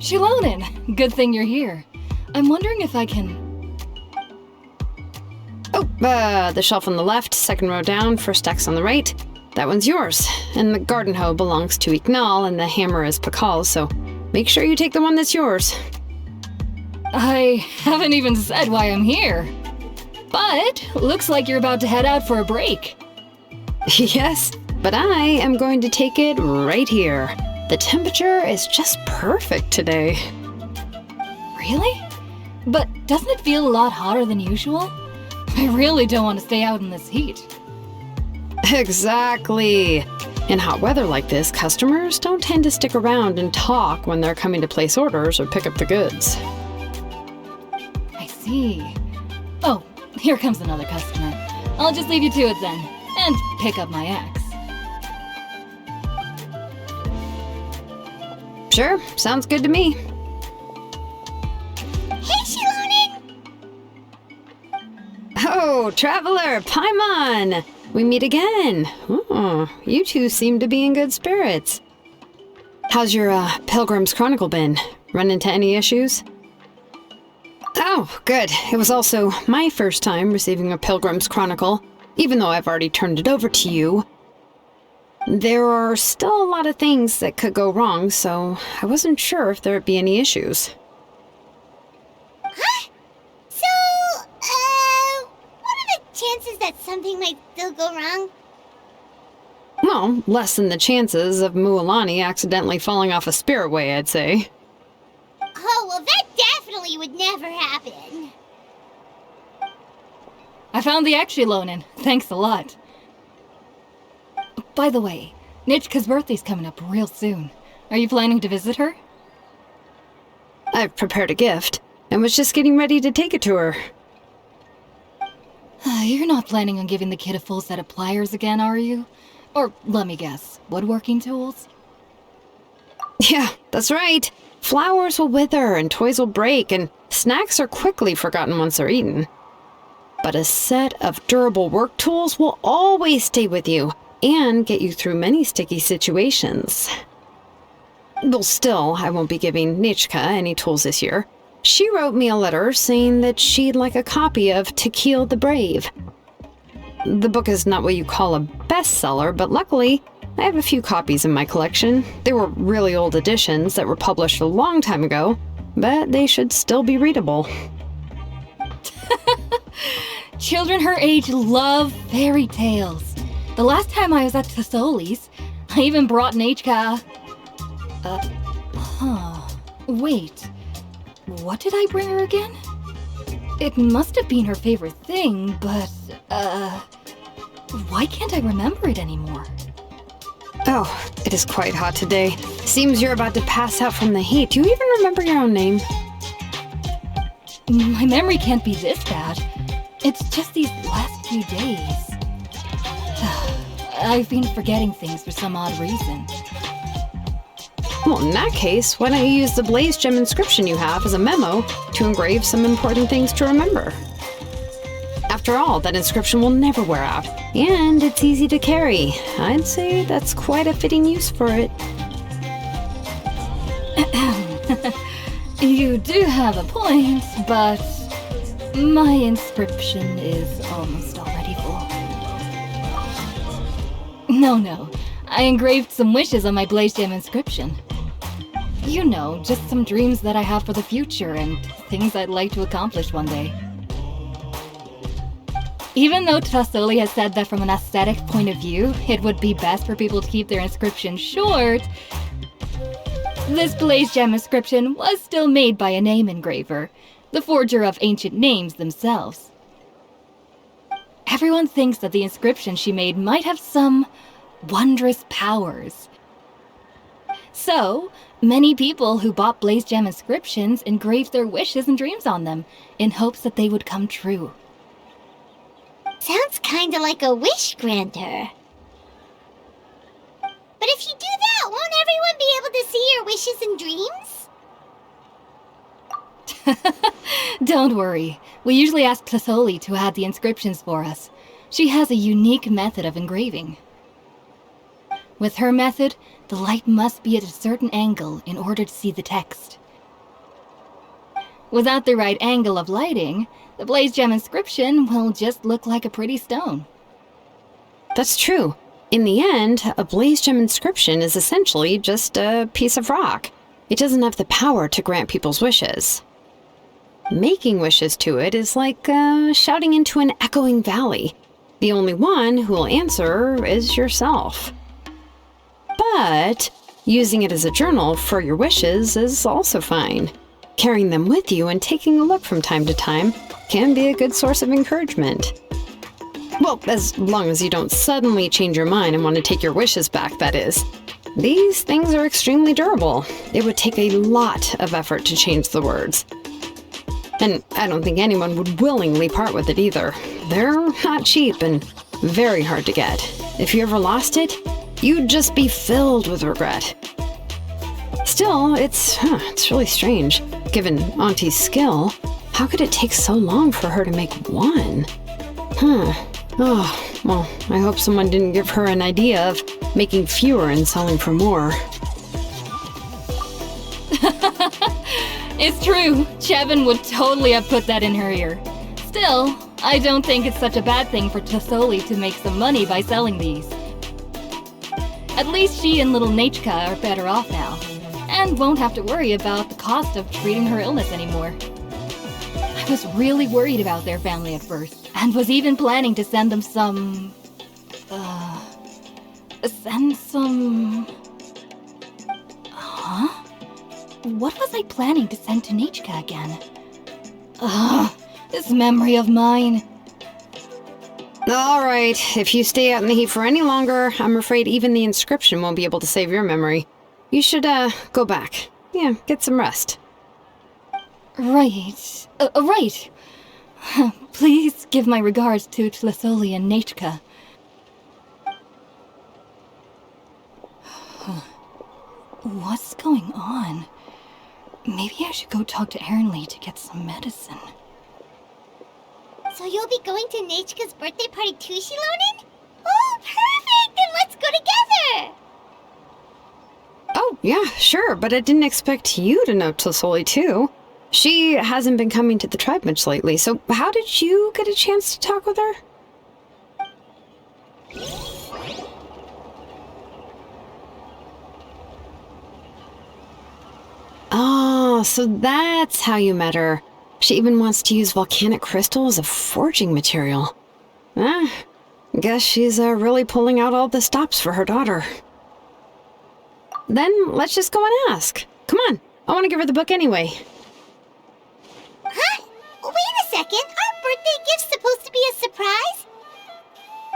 Xilonen, good thing you're here. I'm wondering if I can... Oh, the shelf on the left, second row down, first X on the right. That one's yours. And the garden hoe belongs to Ignal, and the hammer is Pakal's, so make sure you take the one that's yours. I haven't even said why I'm here. But looks like you're about to head out for a break. Yes, but I am going to take it right here. The temperature is just perfect today. Really? But doesn't it feel a lot hotter than usual? I really don't want to stay out in this heat. Exactly. In hot weather like this, customers don't tend to stick around and talk when they're coming to place orders or pick up the goods. I see. Oh, here comes another customer. I'll just leave you to it then, and pick up my axe. Sure, sounds good to me. Hey, Xilonen! Oh, Traveler, Paimon! We meet again. Oh, you two seem to be in good spirits. How's your Pilgrim's Chronicle been? Run into any issues? Oh, good. It was also my first time receiving a Pilgrim's Chronicle, even though I've already turned it over to you. There are still a lot of things that could go wrong, so I wasn't sure if there would be any issues. Huh? So, what are the chances that something might still go wrong? Well, less than the chances of Mualani accidentally falling off a spiritway, I'd say. Oh, well, that definitely would never happen. I found the axe, Xilonen. Thanks a lot. By the way, Nitchka's birthday's coming up real soon. Are you planning to visit her? I've prepared a gift, and was just getting ready to take it to her. You're not planning on giving the kid a full set of pliers again, are you? Or, let me guess, woodworking tools? Yeah, that's right. Flowers will wither, and toys will break, and snacks are quickly forgotten once they're eaten. But a set of durable work tools will always stay with you, and get you through many sticky situations. Well, still, I won't be giving Nichka any tools this year. She wrote me a letter saying that she'd like a copy of To Kill the Brave. The book is not what you call a bestseller, but luckily, I have a few copies in my collection. They were really old editions that were published a long time ago, but they should still be readable. Children her age love fairy tales. The last time I was at Tasoli's, I even brought Nichka... Wait. What did I bring her again? It must have been her favorite thing, but, why can't I remember it anymore? Oh, it is quite hot today. Seems you're about to pass out from the heat. Do you even remember your own name? My memory can't be this bad. It's just these last few days. I've been forgetting things for some odd reason. Well, in that case, why don't you use the Blaze Gem inscription you have as a memo to engrave some important things to remember? After all, that inscription will never wear out, and it's easy to carry. I'd say that's quite a fitting use for it. You do have a point, but my inscription is almost already full. No. I engraved some wishes on my Blaze Gem inscription. You know, just some dreams that I have for the future and things I'd like to accomplish one day. Even though Tasoli has said that from an aesthetic point of view, it would be best for people to keep their inscription short, this Blaze Gem inscription was still made by a name engraver, the forger of ancient names themselves. Everyone thinks that the inscription she made might have some wondrous powers. So, many people who bought Blaze Gem inscriptions engraved their wishes and dreams on them, in hopes that they would come true. Sounds kinda like a wish granter. But if you do that, won't everyone be able to see your wishes and dreams? Don't worry. We usually ask Tasoli to add the inscriptions for us. She has a unique method of engraving. With her method, the light must be at a certain angle in order to see the text. Without the right angle of lighting, the blaze gem inscription will just look like a pretty stone. That's true. In the end, a blaze gem inscription is essentially just a piece of rock. It doesn't have the power to grant people's wishes. Making wishes to it is like shouting into an echoing valley. The only one who will answer is yourself. But using it as a journal for your wishes is also fine. Carrying them with you and taking a look from time to time can be a good source of encouragement. Well, as long as you don't suddenly change your mind and want to take your wishes back, that is. These things are extremely durable. It would take a lot of effort to change the words. And I don't think anyone would willingly part with it either. They're not cheap and very hard to get. If you ever lost it, you'd just be filled with regret. Still, it's really strange. Given Auntie's skill, how could it take so long for her to make one? Oh, well, I hope someone didn't give her an idea of making fewer and selling for more. It's true. Chevin would totally have put that in her ear. Still, I don't think it's such a bad thing for Tasoli to make some money by selling these. At least she and little Nachka are better off now, and won't have to worry about the cost of treating her illness anymore. I was really worried about their family at first, and was even planning to send them some... Huh? What was I planning to send to Nachka again? This memory of mine. Alright, if you stay out in the heat for any longer, I'm afraid even the inscription won't be able to save your memory. You should, go back. Yeah, get some rest. Right. Right. Please give my regards to Tlisoli and Nachka. What's going on? Maybe I should go talk to Ernly to get some medicine. So you'll be going to Nachka's birthday party too, Xilonen? Oh, perfect! Then let's go together! Oh, yeah, sure, but I didn't expect you to know Tlisoli too. She hasn't been coming to the tribe much lately, so how did you get a chance to talk with her? Oh, so that's how you met her. She even wants to use volcanic crystal as a forging material. Guess she's really pulling out all the stops for her daughter. Then let's just go and ask. Come on, I want to give her the book anyway. Huh? Wait a second, aren't birthday gifts supposed to be a surprise?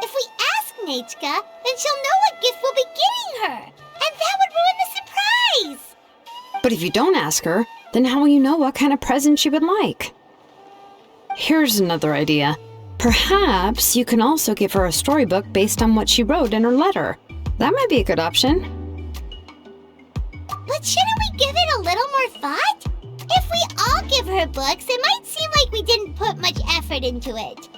If we ask Nachka, then she'll know what gift we'll be getting her, and that would ruin the surprise! But if you don't ask her, then how will you know what kind of present she would like? Here's another idea. Perhaps you can also give her a storybook based on what she wrote in her letter. That might be a good option. But shouldn't we give it a little more thought? If we all give her books, it might seem like we didn't put much effort into it.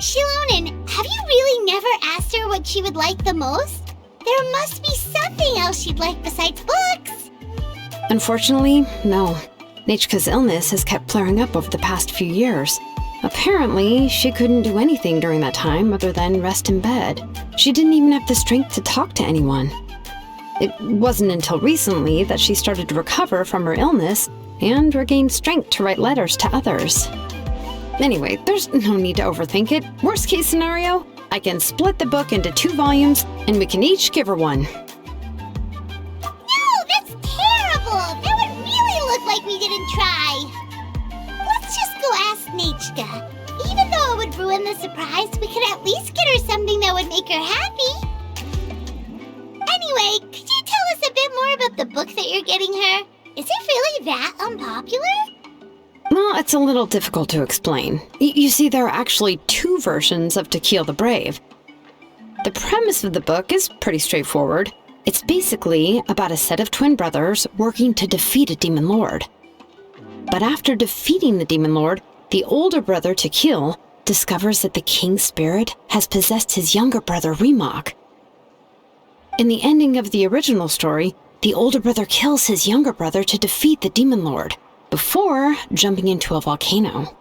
Xilonen, have you really never asked her what she would like the most? There must be something else she'd like besides books. Unfortunately, no. Nachka's illness has kept flaring up over the past few years. Apparently, she couldn't do anything during that time other than rest in bed. She didn't even have the strength to talk to anyone. It wasn't until recently that she started to recover from her illness and regained strength to write letters to others. Anyway, there's no need to overthink it. Worst case scenario, I can split the book into 2 volumes and we can each give her one. No, that's terrible! That would really look like we didn't try. Let's just go ask Nachka. Even though it would ruin the surprise, we could at least get her something that would make her happy. Anyway, could you tell us a bit more about the book that you're getting her? Is it really that unpopular? Well, it's a little difficult to explain. You see, there are actually 2 versions of To Kill the Brave. The premise of the book is pretty straightforward. It's basically about a set of twin brothers working to defeat a demon lord. But after defeating the demon lord, the older brother, To Kill, discovers that the king's spirit has possessed his younger brother, Remok. In the ending of the original story, the older brother kills his younger brother to defeat the demon lord. before jumping into a volcano.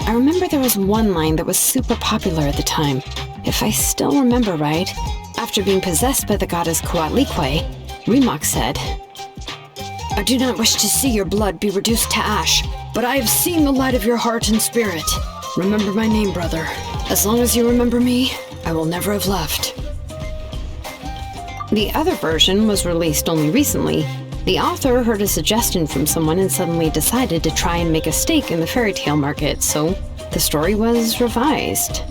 I remember there was one line that was super popular at the time. If I still remember right, after being possessed by the goddess Coatlicue, Remok said, "I do not wish to see your blood be reduced to ash, but I have seen the light of your heart and spirit. Remember my name, brother. As long as you remember me, I will never have left." The other version was released only recently. The author heard a suggestion from someone and suddenly decided to try and make a stake in the fairy tale market, so the story was revised.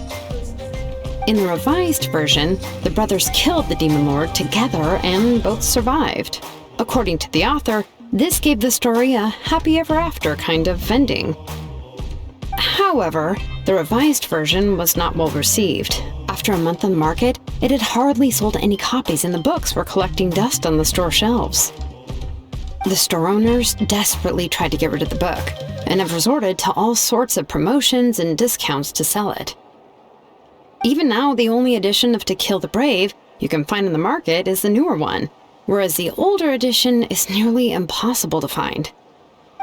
In the revised version, the brothers killed the demon lord together and both survived. According to the author, this gave the story a happy ever after kind of ending. However, the revised version was not well received. After a month on the market, it had hardly sold any copies and the books were collecting dust on the store shelves. The store owners desperately tried to get rid of the book, and have resorted to all sorts of promotions and discounts to sell it. Even now, the only edition of To Kill the Brave you can find in the market is the newer one, whereas the older edition is nearly impossible to find.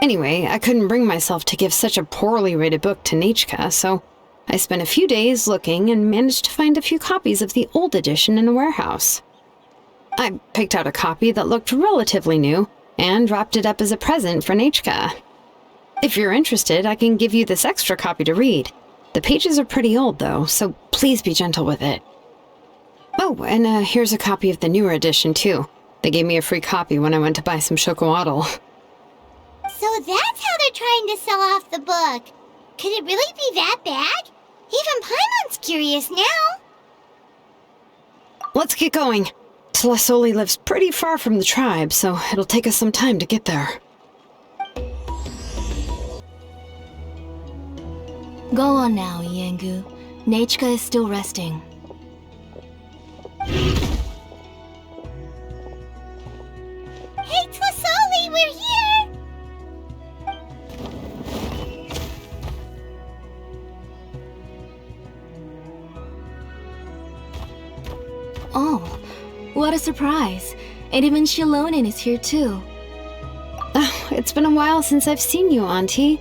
Anyway, I couldn't bring myself to give such a poorly rated book to Nechka, so I spent a few days looking and managed to find a few copies of the old edition in a warehouse. I picked out a copy that looked relatively new, and wrapped it up as a present for Nechka. If you're interested, I can give you this extra copy to read. The pages are pretty old, though, so please be gentle with it. Oh, and here's a copy of the newer edition, too. They gave me a free copy when I went to buy some chocolatl. So that's how they're trying to sell off the book. Could it really be that bad? Even Paimon's curious now. Let's get going. Tlasoli lives pretty far from the tribe, so it'll take us some time to get there. Go on now, Iengu. Nechka is still resting. Hey, Tlasoli, we're here! Oh, what a surprise. And even Xilonen is here too. Oh, it's been a while since I've seen you, Auntie.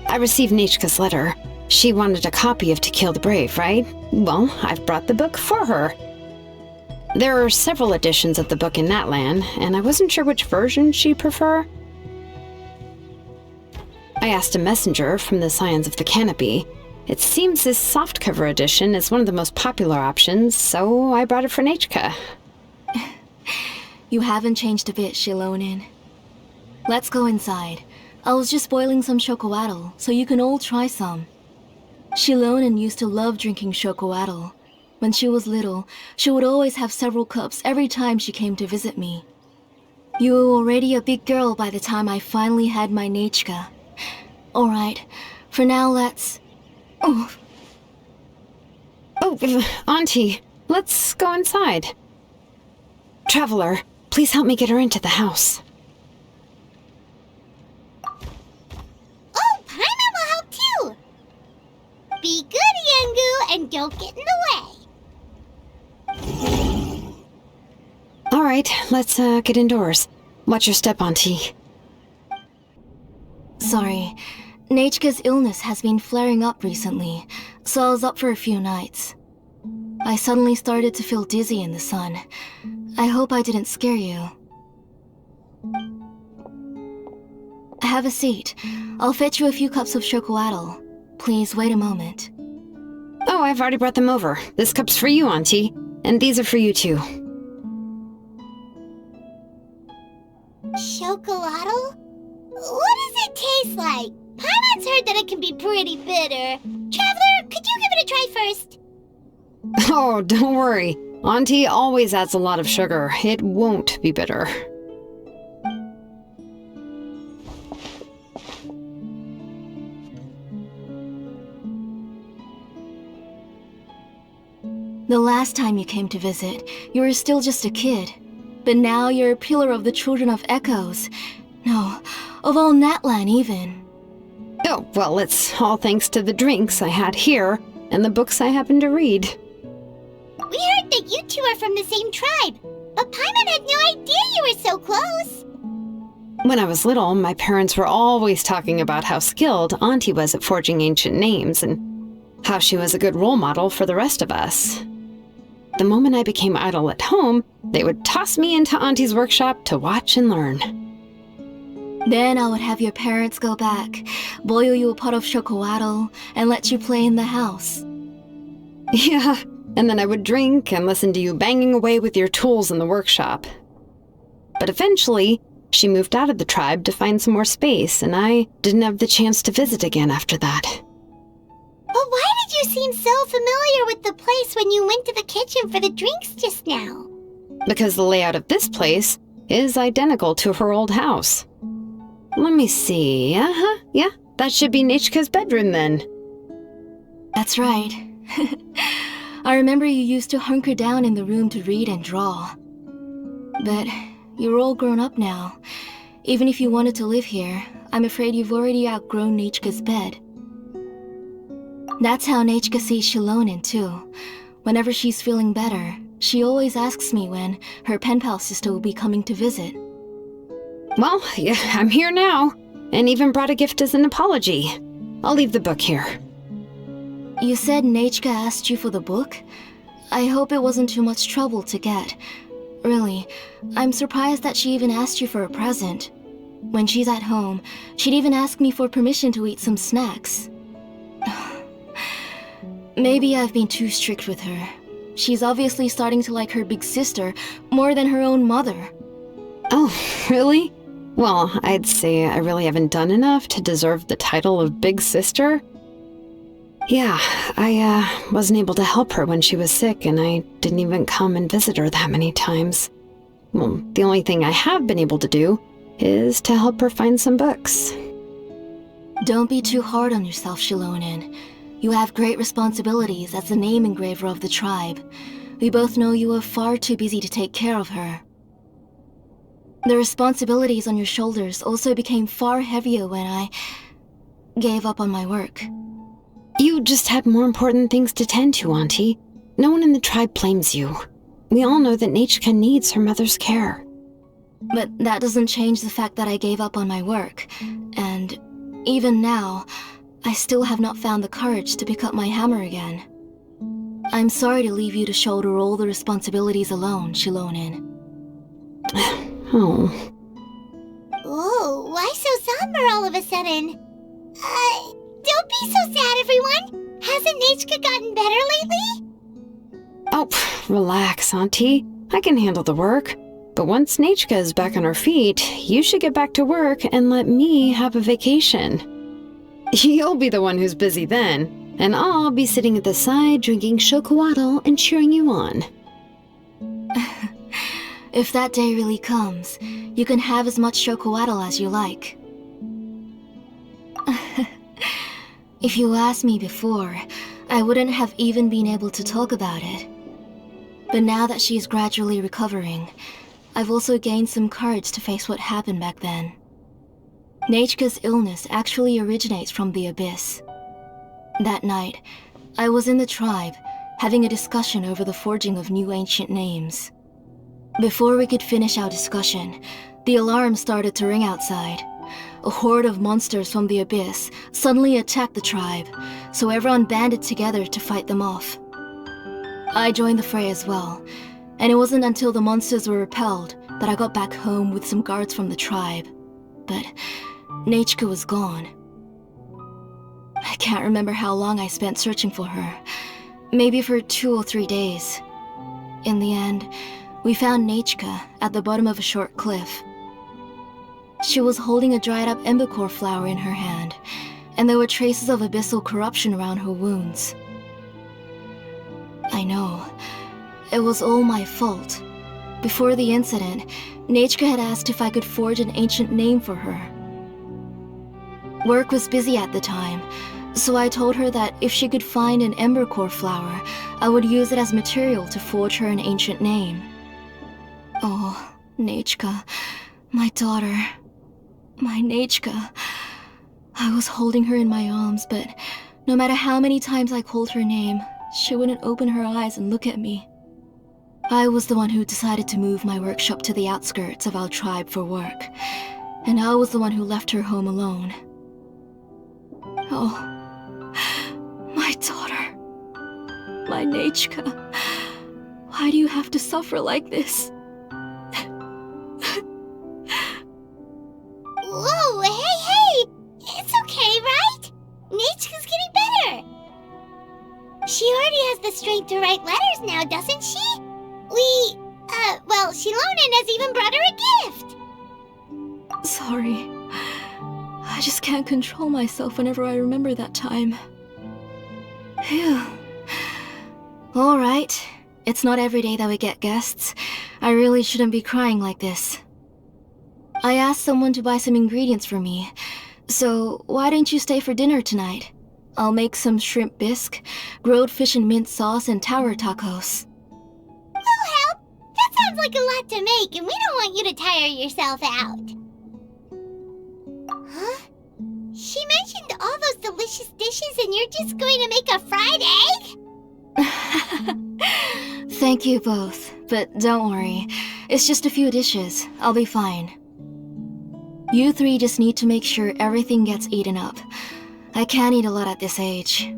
I received Nechka's letter. She wanted a copy of To Kill the Brave, right? Well, I've brought the book for her. There are several editions of the book in Natlan, and I wasn't sure which version she'd prefer. I asked a messenger from the Scions of the Canopy. It seems this softcover edition is one of the most popular options, so I brought it for Nechka. You haven't changed a bit, Xilonen. Let's go inside. I was just boiling some chocolatl, so you can all try some. Xilonen used to love drinking chocolatl. When she was little, she would always have several cups every time she came to visit me. You were already a big girl by the time I finally had my Nechka. Alright, for now let's... Oh, Auntie, let's go inside. Traveler, please help me get her into the house. Oh, Paimon will help too! Be good, Yangu, and don't get in the way. Alright, let's get indoors. Watch your step, Auntie. Sorry. Nechka's illness has been flaring up recently, so I was up for a few nights. I suddenly started to feel dizzy in the sun. I hope I didn't scare you. Have a seat. I'll fetch you a few cups of chocolatl. Please wait a moment. Oh, I've already brought them over. This cup's for you, Auntie. And these are for you, too. Chocolatl? What does it taste like? Paimon's heard that it can be pretty bitter. Traveler, could you give it a try first? Oh, don't worry. Auntie always adds a lot of sugar. It won't be bitter. The last time you came to visit, you were still just a kid. But now you're a pillar of the Children of Echoes. No, of all Natlan even. Oh, well, it's all thanks to the drinks I had here and the books I happened to read. We heard that you two are from the same tribe, but Paimon had no idea you were so close. When I was little, my parents were always talking about how skilled Auntie was at forging ancient names and how she was a good role model for the rest of us. The moment I became idle at home, they would toss me into Auntie's workshop to watch and learn. Then I would have your parents go back, boil you a pot of chocolatl, and let you play in the house. Yeah, and then I would drink and listen to you banging away with your tools in the workshop. But eventually, she moved out of the tribe to find some more space, and I didn't have the chance to visit again after that. But why did you seem so familiar with the place when you went to the kitchen for the drinks just now? Because the layout of this place is identical to her old house. Let me see. Yeah, that should be Nechka's bedroom then. That's right. I remember you used to hunker down in the room to read and draw. But you're all grown up now. Even if you wanted to live here, I'm afraid you've already outgrown Nechka's bed. That's how Nechka sees Xilonen too. Whenever she's feeling better, she always asks me when her pen pal sister will be coming to visit. Well, yeah, I'm here now, and even brought a gift as an apology. I'll leave the book here. You said Nechka asked you for the book? I hope it wasn't too much trouble to get. Really, I'm surprised that she even asked you for a present. When she's at home, she'd even ask me for permission to eat some snacks. Maybe I've been too strict with her. She's obviously starting to like her big sister more than her own mother. Oh, really? Well, I'd say I really haven't done enough to deserve the title of big sister. Yeah, I wasn't able to help her when she was sick, and I didn't even come and visit her that many times. Well, the only thing I have been able to do is to help her find some books. Don't be too hard on yourself, Xilonen. You have great responsibilities as the name engraver of the tribe. We both know you are far too busy to take care of her. The responsibilities on your shoulders also became far heavier when I gave up on my work. You just had more important things to tend to, Auntie. No one in the tribe blames you. We all know that Nechka needs her mother's care. But that doesn't change the fact that I gave up on my work. And even now, I still have not found the courage to pick up my hammer again. I'm sorry to leave you to shoulder all the responsibilities alone, Xilonen. Oh. Whoa, why so somber all of a sudden? Don't be so sad, everyone. Hasn't Nechka gotten better lately? Oh, relax, Auntie. I can handle the work. But once Nechka is back on her feet, you should get back to work and let me have a vacation. You'll be the one who's busy then, and I'll be sitting at the side drinking chocolatl and cheering you on. If that day really comes, you can have as much chocolatl as you like. If you asked me before, I wouldn't have even been able to talk about it. But now that she's gradually recovering, I've also gained some courage to face what happened back then. Nechka's illness actually originates from the abyss. That night, I was in the tribe, having a discussion over the forging of new ancient names. Before we could finish our discussion, the alarm started to ring outside. A horde of monsters from the abyss suddenly attacked the tribe, so everyone banded together to fight them off. I joined the fray as well, and it wasn't until the monsters were repelled that I got back home with some guards from the tribe. But Nechka was gone. I can't remember how long I spent searching for her. Maybe for 2 or 3 days. In the end, we found Nechka at the bottom of a short cliff. She was holding a dried up embercore flower in her hand, and there were traces of abyssal corruption around her wounds. I know. It was all my fault. Before the incident, Nechka had asked if I could forge an ancient name for her. Work was busy at the time, so I told her that if she could find an embercore flower, I would use it as material to forge her an ancient name. Oh, Nechka, my daughter, my Nechka. I was holding her in my arms, but no matter how many times I called her name, she wouldn't open her eyes and look at me. I was the one who decided to move my workshop to the outskirts of our tribe for work, and I was the one who left her home alone. Oh, my daughter, my Nechka, why do you have to suffer like this? Whoa, hey! It's okay, right? Nechka's getting better. She already has the strength to write letters now, doesn't she? Xilonen has even brought her a gift. Sorry. I just can't control myself whenever I remember that time. Phew. Alright. It's not every day that we get guests. I really shouldn't be crying like this. I asked someone to buy some ingredients for me, so why don't you stay for dinner tonight? I'll make some shrimp bisque, grilled fish and mint sauce, and tower tacos. We'll help. That sounds like a lot to make, and we don't want you to tire yourself out. Huh? She mentioned all those delicious dishes, and you're just going to make a fried egg? Thank you both, but don't worry. It's just a few dishes. I'll be fine. You three just need to make sure everything gets eaten up. I can't eat a lot at this age.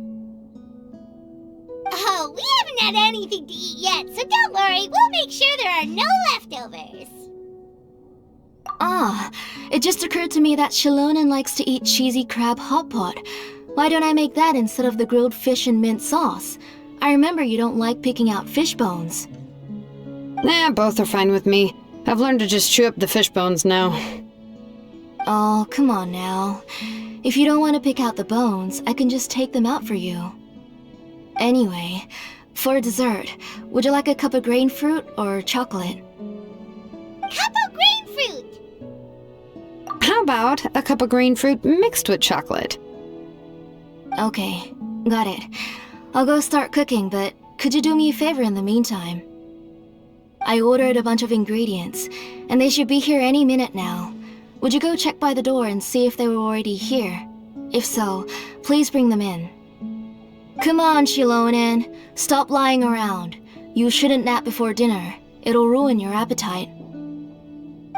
Oh, we haven't had anything to eat yet, so don't worry. We'll make sure there are no leftovers. Ah, it just occurred to me that Xilonen likes to eat cheesy crab hot pot. Why don't I make that instead of the grilled fish and mint sauce? I remember you don't like picking out fish bones. Nah, both are fine with me. I've learned to just chew up the fish bones now. Oh, come on now. If you don't want to pick out the bones, I can just take them out for you. Anyway, for dessert, would you like a cup of grain fruit or chocolate? Cup of grain fruit! How about a cup of green fruit mixed with chocolate? Okay, got it. I'll go start cooking, but could you do me a favor in the meantime? I ordered a bunch of ingredients, and they should be here any minute now. Would you go check by the door and see if they were already here? If so, please bring them in. Come on, Xilonen. Stop lying around. You shouldn't nap before dinner. It'll ruin your appetite.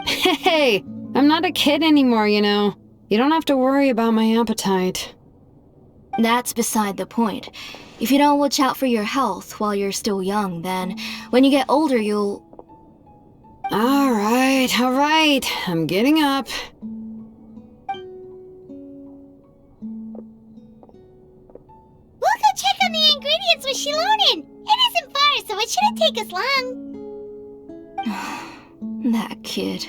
Hey, I'm not a kid anymore, you know. You don't have to worry about my appetite. That's beside the point. If you don't watch out for your health while you're still young, then when you get older, you'll... All right. I'm getting up. We'll go check on the ingredients with Xilonen. It isn't far, so it shouldn't take us long. That kid.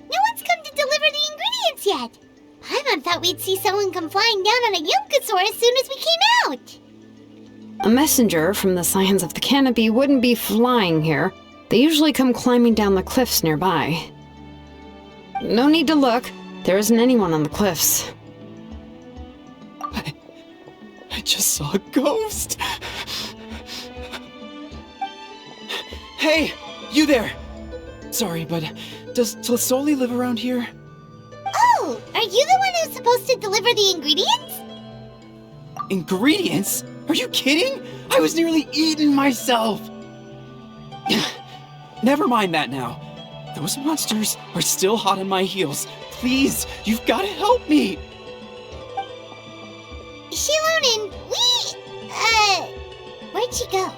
No one's come to deliver the ingredients yet. Paimon thought we'd see someone come flying down on a Yunkasaur as soon as we came out. A messenger from the Scions of the Canopy wouldn't be flying here. They usually come climbing down the cliffs nearby. No need to look. There isn't anyone on the cliffs. I just saw a ghost. Hey, you there! Sorry, but does Tlasoli live around here? Oh, are you the one who's supposed to deliver the ingredients? Ingredients? Are you kidding? I was nearly eaten myself! Never mind that now. Those monsters are still hot on my heels. Please, you've got to help me! Xilonen, where'd she go?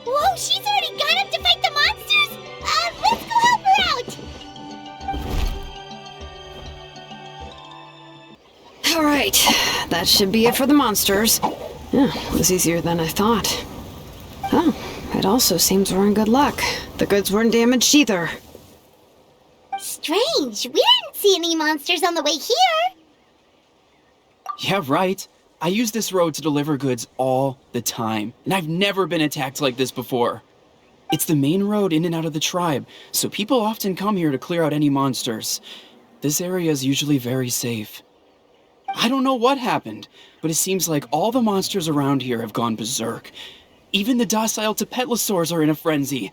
Whoa, she's already gone up to fight the monsters? Let's go help her out! Alright, that should be it for the monsters. Yeah, it was easier than I thought. Oh, it also seems we're in good luck. The goods weren't damaged either. Strange, we didn't see any monsters on the way here. Yeah, right. I use this road to deliver goods all the time, and I've never been attacked like this before. It's the main road in and out of the tribe, so people often come here to clear out any monsters. This area is usually very safe. I don't know what happened, but it seems like all the monsters around here have gone berserk. Even the docile Tepetlosaurs are in a frenzy.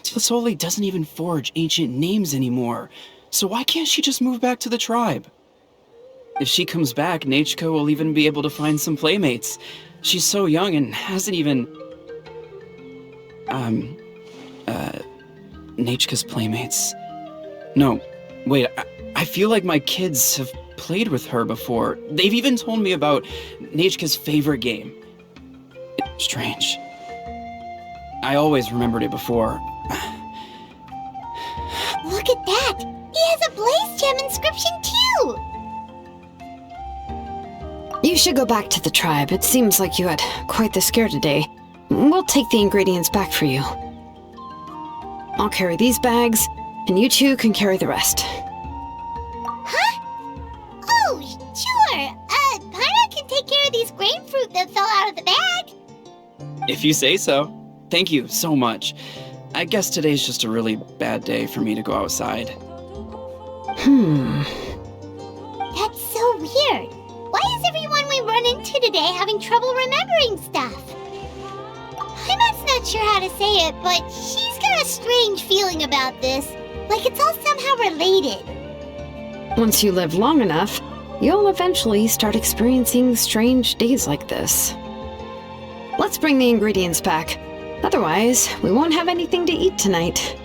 Tlasoli doesn't even forge ancient names anymore, so why can't she just move back to the tribe? If she comes back, Nechka will even be able to find some playmates. She's so young and hasn't even... Nechka's playmates. No, wait, I feel like my kids have played with her before. They've even told me about Nechka's favorite game. It's strange. I always remembered it before. Look at that! He has a blaze gem inscription too! You should go back to the tribe. It seems like you had quite the scare today. We'll take the ingredients back for you. I'll carry these bags, and you two can carry the rest. Huh? Oh, sure. Paimon can take care of these grain fruit that fell out of the bag. If you say so. Thank you so much. I guess today's just a really bad day for me to go outside. That's so weird. Why is everyone we run into today having trouble remembering stuff? Paimon's not sure how to say it, but she's got a strange feeling about this. Like it's all somehow related. Once you live long enough, you'll eventually start experiencing strange days like this. Let's bring the ingredients back. Otherwise, we won't have anything to eat tonight.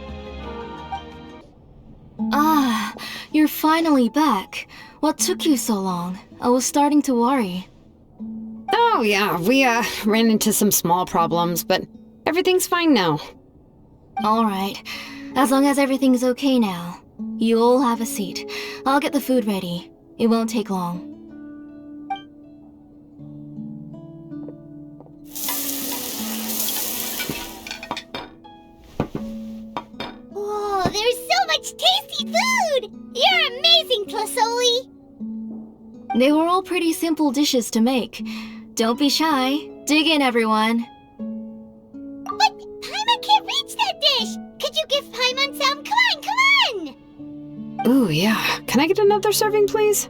Ah, you're finally back. What took you so long? I was starting to worry. Oh yeah, we ran into some small problems, but everything's fine now. Alright, as long as everything's okay now. You all have a seat. I'll get the food ready. It won't take long. Whoa, there's so much tasty food! You're amazing, Tlasoli! They were all pretty simple dishes to make. Don't be shy. Dig in, everyone. But Paimon can't reach that dish! Could you give Paimon some? Come on, come on! Ooh, yeah. Can I get another serving, please?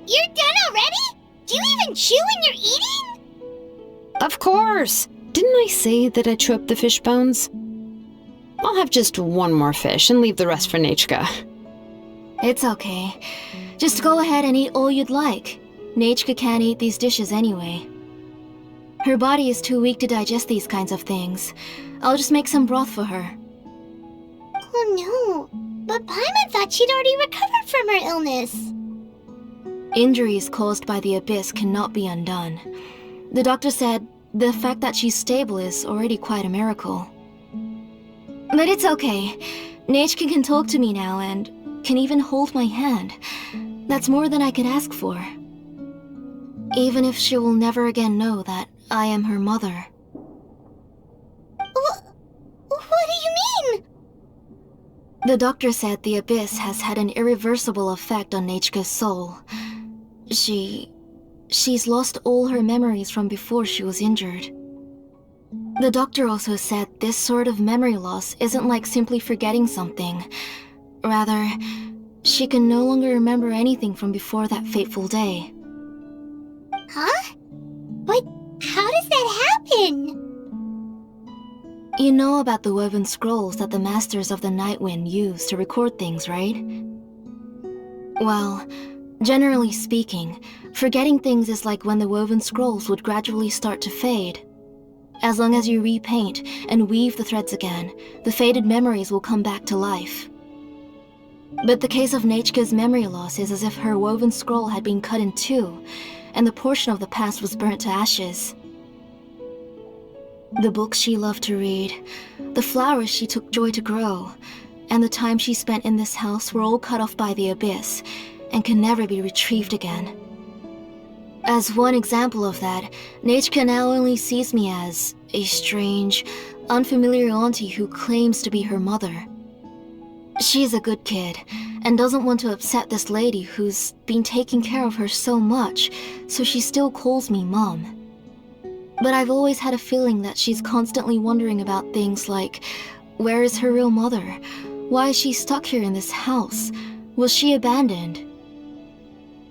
You're done already? Do you even chew when you're eating? Of course! Didn't I say that I chew up the fish bones? I'll have just one more fish and leave the rest for Nechka. It's okay. Just go ahead and eat all you'd like. Nechka can't eat these dishes anyway. Her body is too weak to digest these kinds of things. I'll just make some broth for her. Oh no, but Paimon thought she'd already recovered from her illness. Injuries caused by the abyss cannot be undone. The doctor said the fact that she's stable is already quite a miracle. But it's okay. Nechka can talk to me now and can even hold my hand. That's more than I could ask for. Even if she will never again know that I am her mother. What do you mean? The doctor said the abyss has had an irreversible effect on Nechka's soul. She's lost all her memories from before she was injured. The doctor also said this sort of memory loss isn't like simply forgetting something. Rather, She can no longer remember anything from before that fateful day. Huh? But how does that happen? You know about the woven scrolls that the Masters of the Night Wind use to record things, right? Well, generally speaking, forgetting things is like when the woven scrolls would gradually start to fade. As long as you repaint and weave the threads again, the faded memories will come back to life. But the case of Nechka's memory loss is as if her woven scroll had been cut in two, and the portion of the past was burnt to ashes. The books she loved to read, the flowers she took joy to grow, and the time she spent in this house were all cut off by the abyss, and can never be retrieved again. As one example of that, Nechka now only sees me as a strange, unfamiliar auntie who claims to be her mother. She's a good kid, and doesn't want to upset this lady who's been taking care of her so much, so she still calls me Mom. But I've always had a feeling that she's constantly wondering about things like, where is her real mother? Why is she stuck here in this house? Was she abandoned?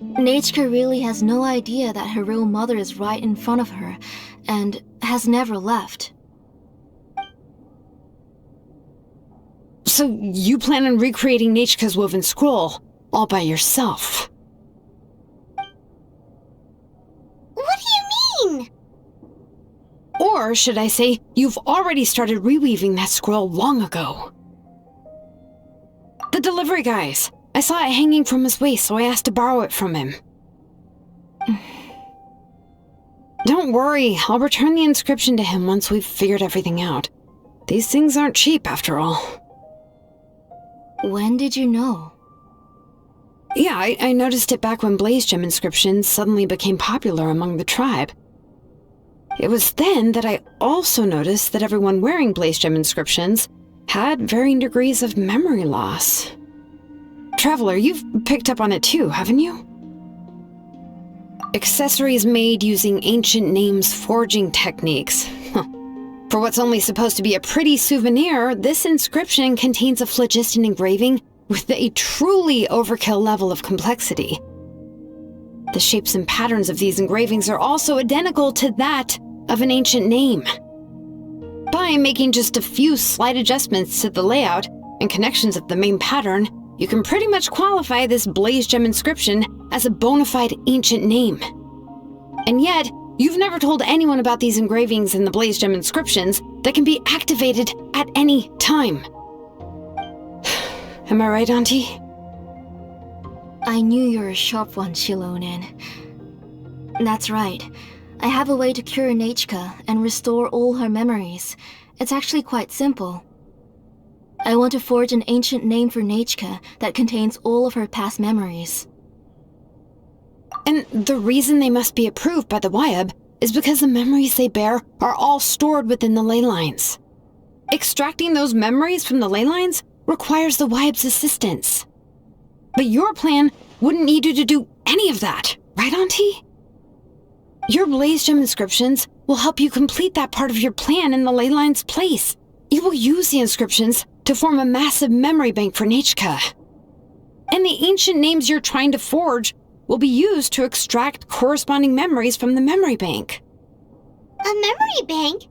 Nechka really has no idea that her real mother is right in front of her, and has never left. So you plan on recreating Nechka's woven scroll all by yourself? What do you mean? Or should I say, you've already started reweaving that scroll long ago? The delivery guys. I saw it hanging from his waist, so I asked to borrow it from him. Don't worry, I'll return the inscription to him once we've figured everything out. These things aren't cheap, after all. When did you know? Yeah, I noticed it back when blaze gem inscriptions suddenly became popular among the tribe. It was then that I also noticed that everyone wearing blaze gem inscriptions had varying degrees of memory loss. Traveler, you've picked up on it too, haven't you? Accessories made using ancient names forging techniques. For what's only supposed to be a pretty souvenir, this inscription contains a phlogiston engraving with a truly overkill level of complexity. The shapes and patterns of these engravings are also identical to that of an ancient name. By making just a few slight adjustments to the layout and connections of the main pattern, you can pretty much qualify this blaze gem inscription as a bona fide ancient name. And yet, you've never told anyone about these engravings in the blaze gem inscriptions that can be activated at any time. Am I right, Auntie? I knew you were a sharp one, Xilonen. That's right. I have a way to cure Nechka and restore all her memories. It's actually quite simple. I want to forge an ancient name for Nechka that contains all of her past memories. And the reason they must be approved by the Wyab is because the memories they bear are all stored within the ley lines. Extracting those memories from the ley lines requires the Wyab's assistance. But your plan wouldn't need you to do any of that, right, Auntie? Your blaze gem inscriptions will help you complete that part of your plan in the ley line's place. You will use the inscriptions to form a massive memory bank for Nechka. And the ancient names you're trying to forge will be used to extract corresponding memories from the memory bank. A memory bank?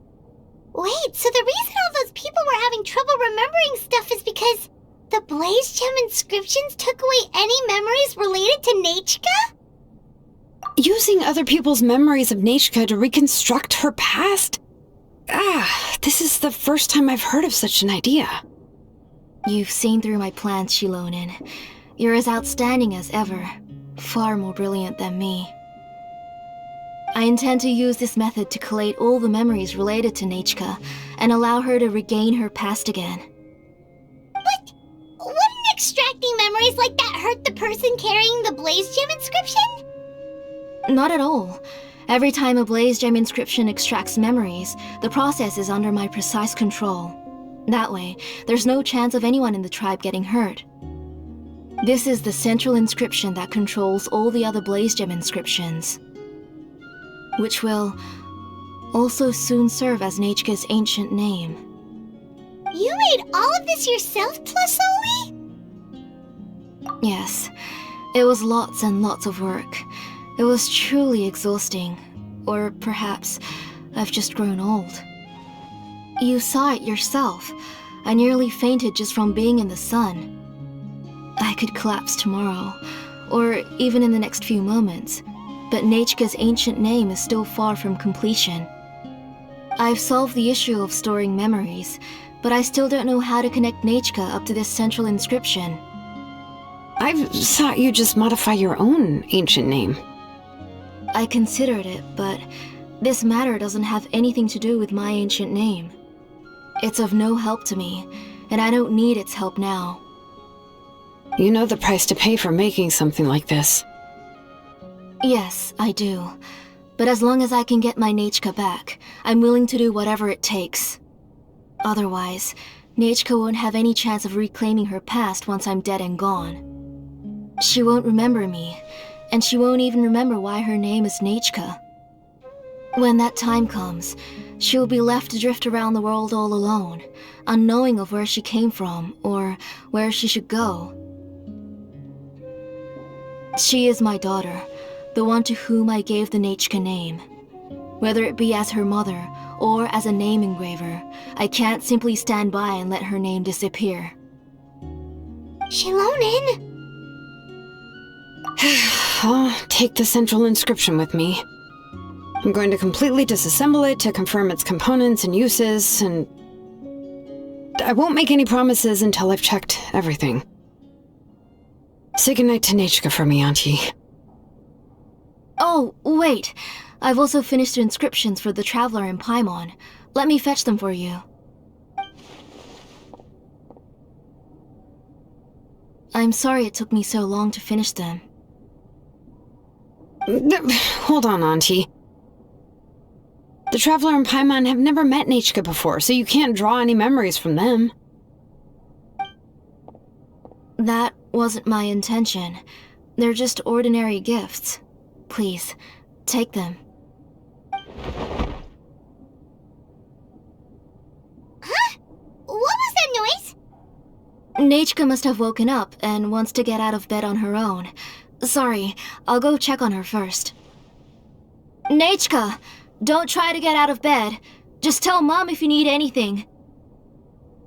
Wait, so the reason all those people were having trouble remembering stuff is because the blaze gem inscriptions took away any memories related to Nechka? Using other people's memories of Nechka to reconstruct her past? This is the first time I've heard of such an idea. You've seen through my plans, Xilonen. You're as outstanding as ever. Far more brilliant than me. I intend to use this method to collate all the memories related to Nechka and allow her to regain her past again. But wouldn't extracting memories like that hurt the person carrying the blaze gem inscription? Not at all. Every time a blaze gem inscription extracts memories, the process is under my precise control. That way, there's no chance of anyone in the tribe getting hurt. This is the central inscription that controls all the other blaze gem inscriptions, which will also soon serve as Nechka's ancient name. You made all of this yourself, Plus Oli? Yes, it was lots and lots of work. It was truly exhausting. Or perhaps I've just grown old. You saw it yourself. I nearly fainted just from being in the sun. I could collapse tomorrow, or even in the next few moments, but Nechka's ancient name is still far from completion. I've solved the issue of storing memories, but I still don't know how to connect Nechka up to this central inscription. I thought you just modify your own ancient name. I considered it, but this matter doesn't have anything to do with my ancient name. It's of no help to me, and I don't need its help now. You know the price to pay for making something like this. Yes, I do. But as long as I can get my Nechka back, I'm willing to do whatever it takes. Otherwise, Nechka won't have any chance of reclaiming her past once I'm dead and gone. She won't remember me, and she won't even remember why her name is Nechka. When that time comes, she will be left to drift around the world all alone, unknowing of where she came from or where she should go. She is my daughter, the one to whom I gave the Nechka name. Whether it be as her mother or as a name engraver, I can't simply stand by and let her name disappear. Xilonen! I'll take the central inscription with me. I'm going to completely disassemble it to confirm its components and uses, and I won't make any promises until I've checked everything. Say goodnight to Nechka for me, Auntie. Oh, wait. I've also finished the inscriptions for the Traveler in Paimon. Let me fetch them for you. I'm sorry it took me so long to finish them. Hold on, Auntie. The Traveler and Paimon have never met Nechka before, so you can't draw any memories from them. That wasn't my intention. They're just ordinary gifts. Please, take them. Huh? What was that noise? Nechka must have woken up and wants to get out of bed on her own. Sorry, I'll go check on her first. Nechka! Don't try to get out of bed. Just tell Mom if you need anything.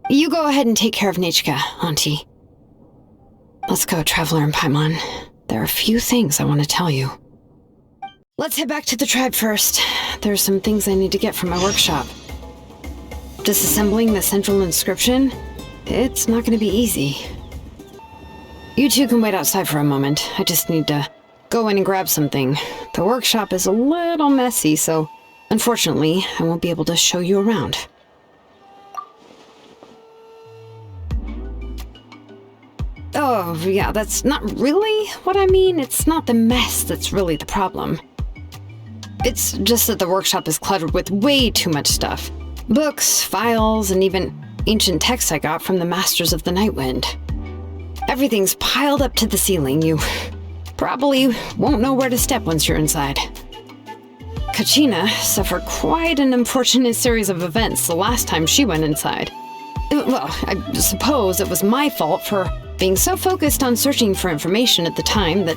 You go ahead and take care of Nechka, Auntie. Let's go, Traveler and Paimon. There are a few things I want to tell you. Let's head back to the tribe first. There's some things I need to get from my workshop. Disassembling the central inscription? It's not going to be easy. You two can wait outside for a moment. I just need to go in and grab something. The workshop is a little messy, so unfortunately, I won't be able to show you around. Oh, yeah, that's not really what I mean. It's not the mess that's really the problem. It's just that the workshop is cluttered with way too much stuff. Books, files, and even ancient texts I got from the Masters of the Nightwind. Everything's piled up to the ceiling. You probably won't know where to step once you're inside. Kachina suffered quite an unfortunate series of events the last time she went inside. Well, I suppose it was my fault for being so focused on searching for information at the time that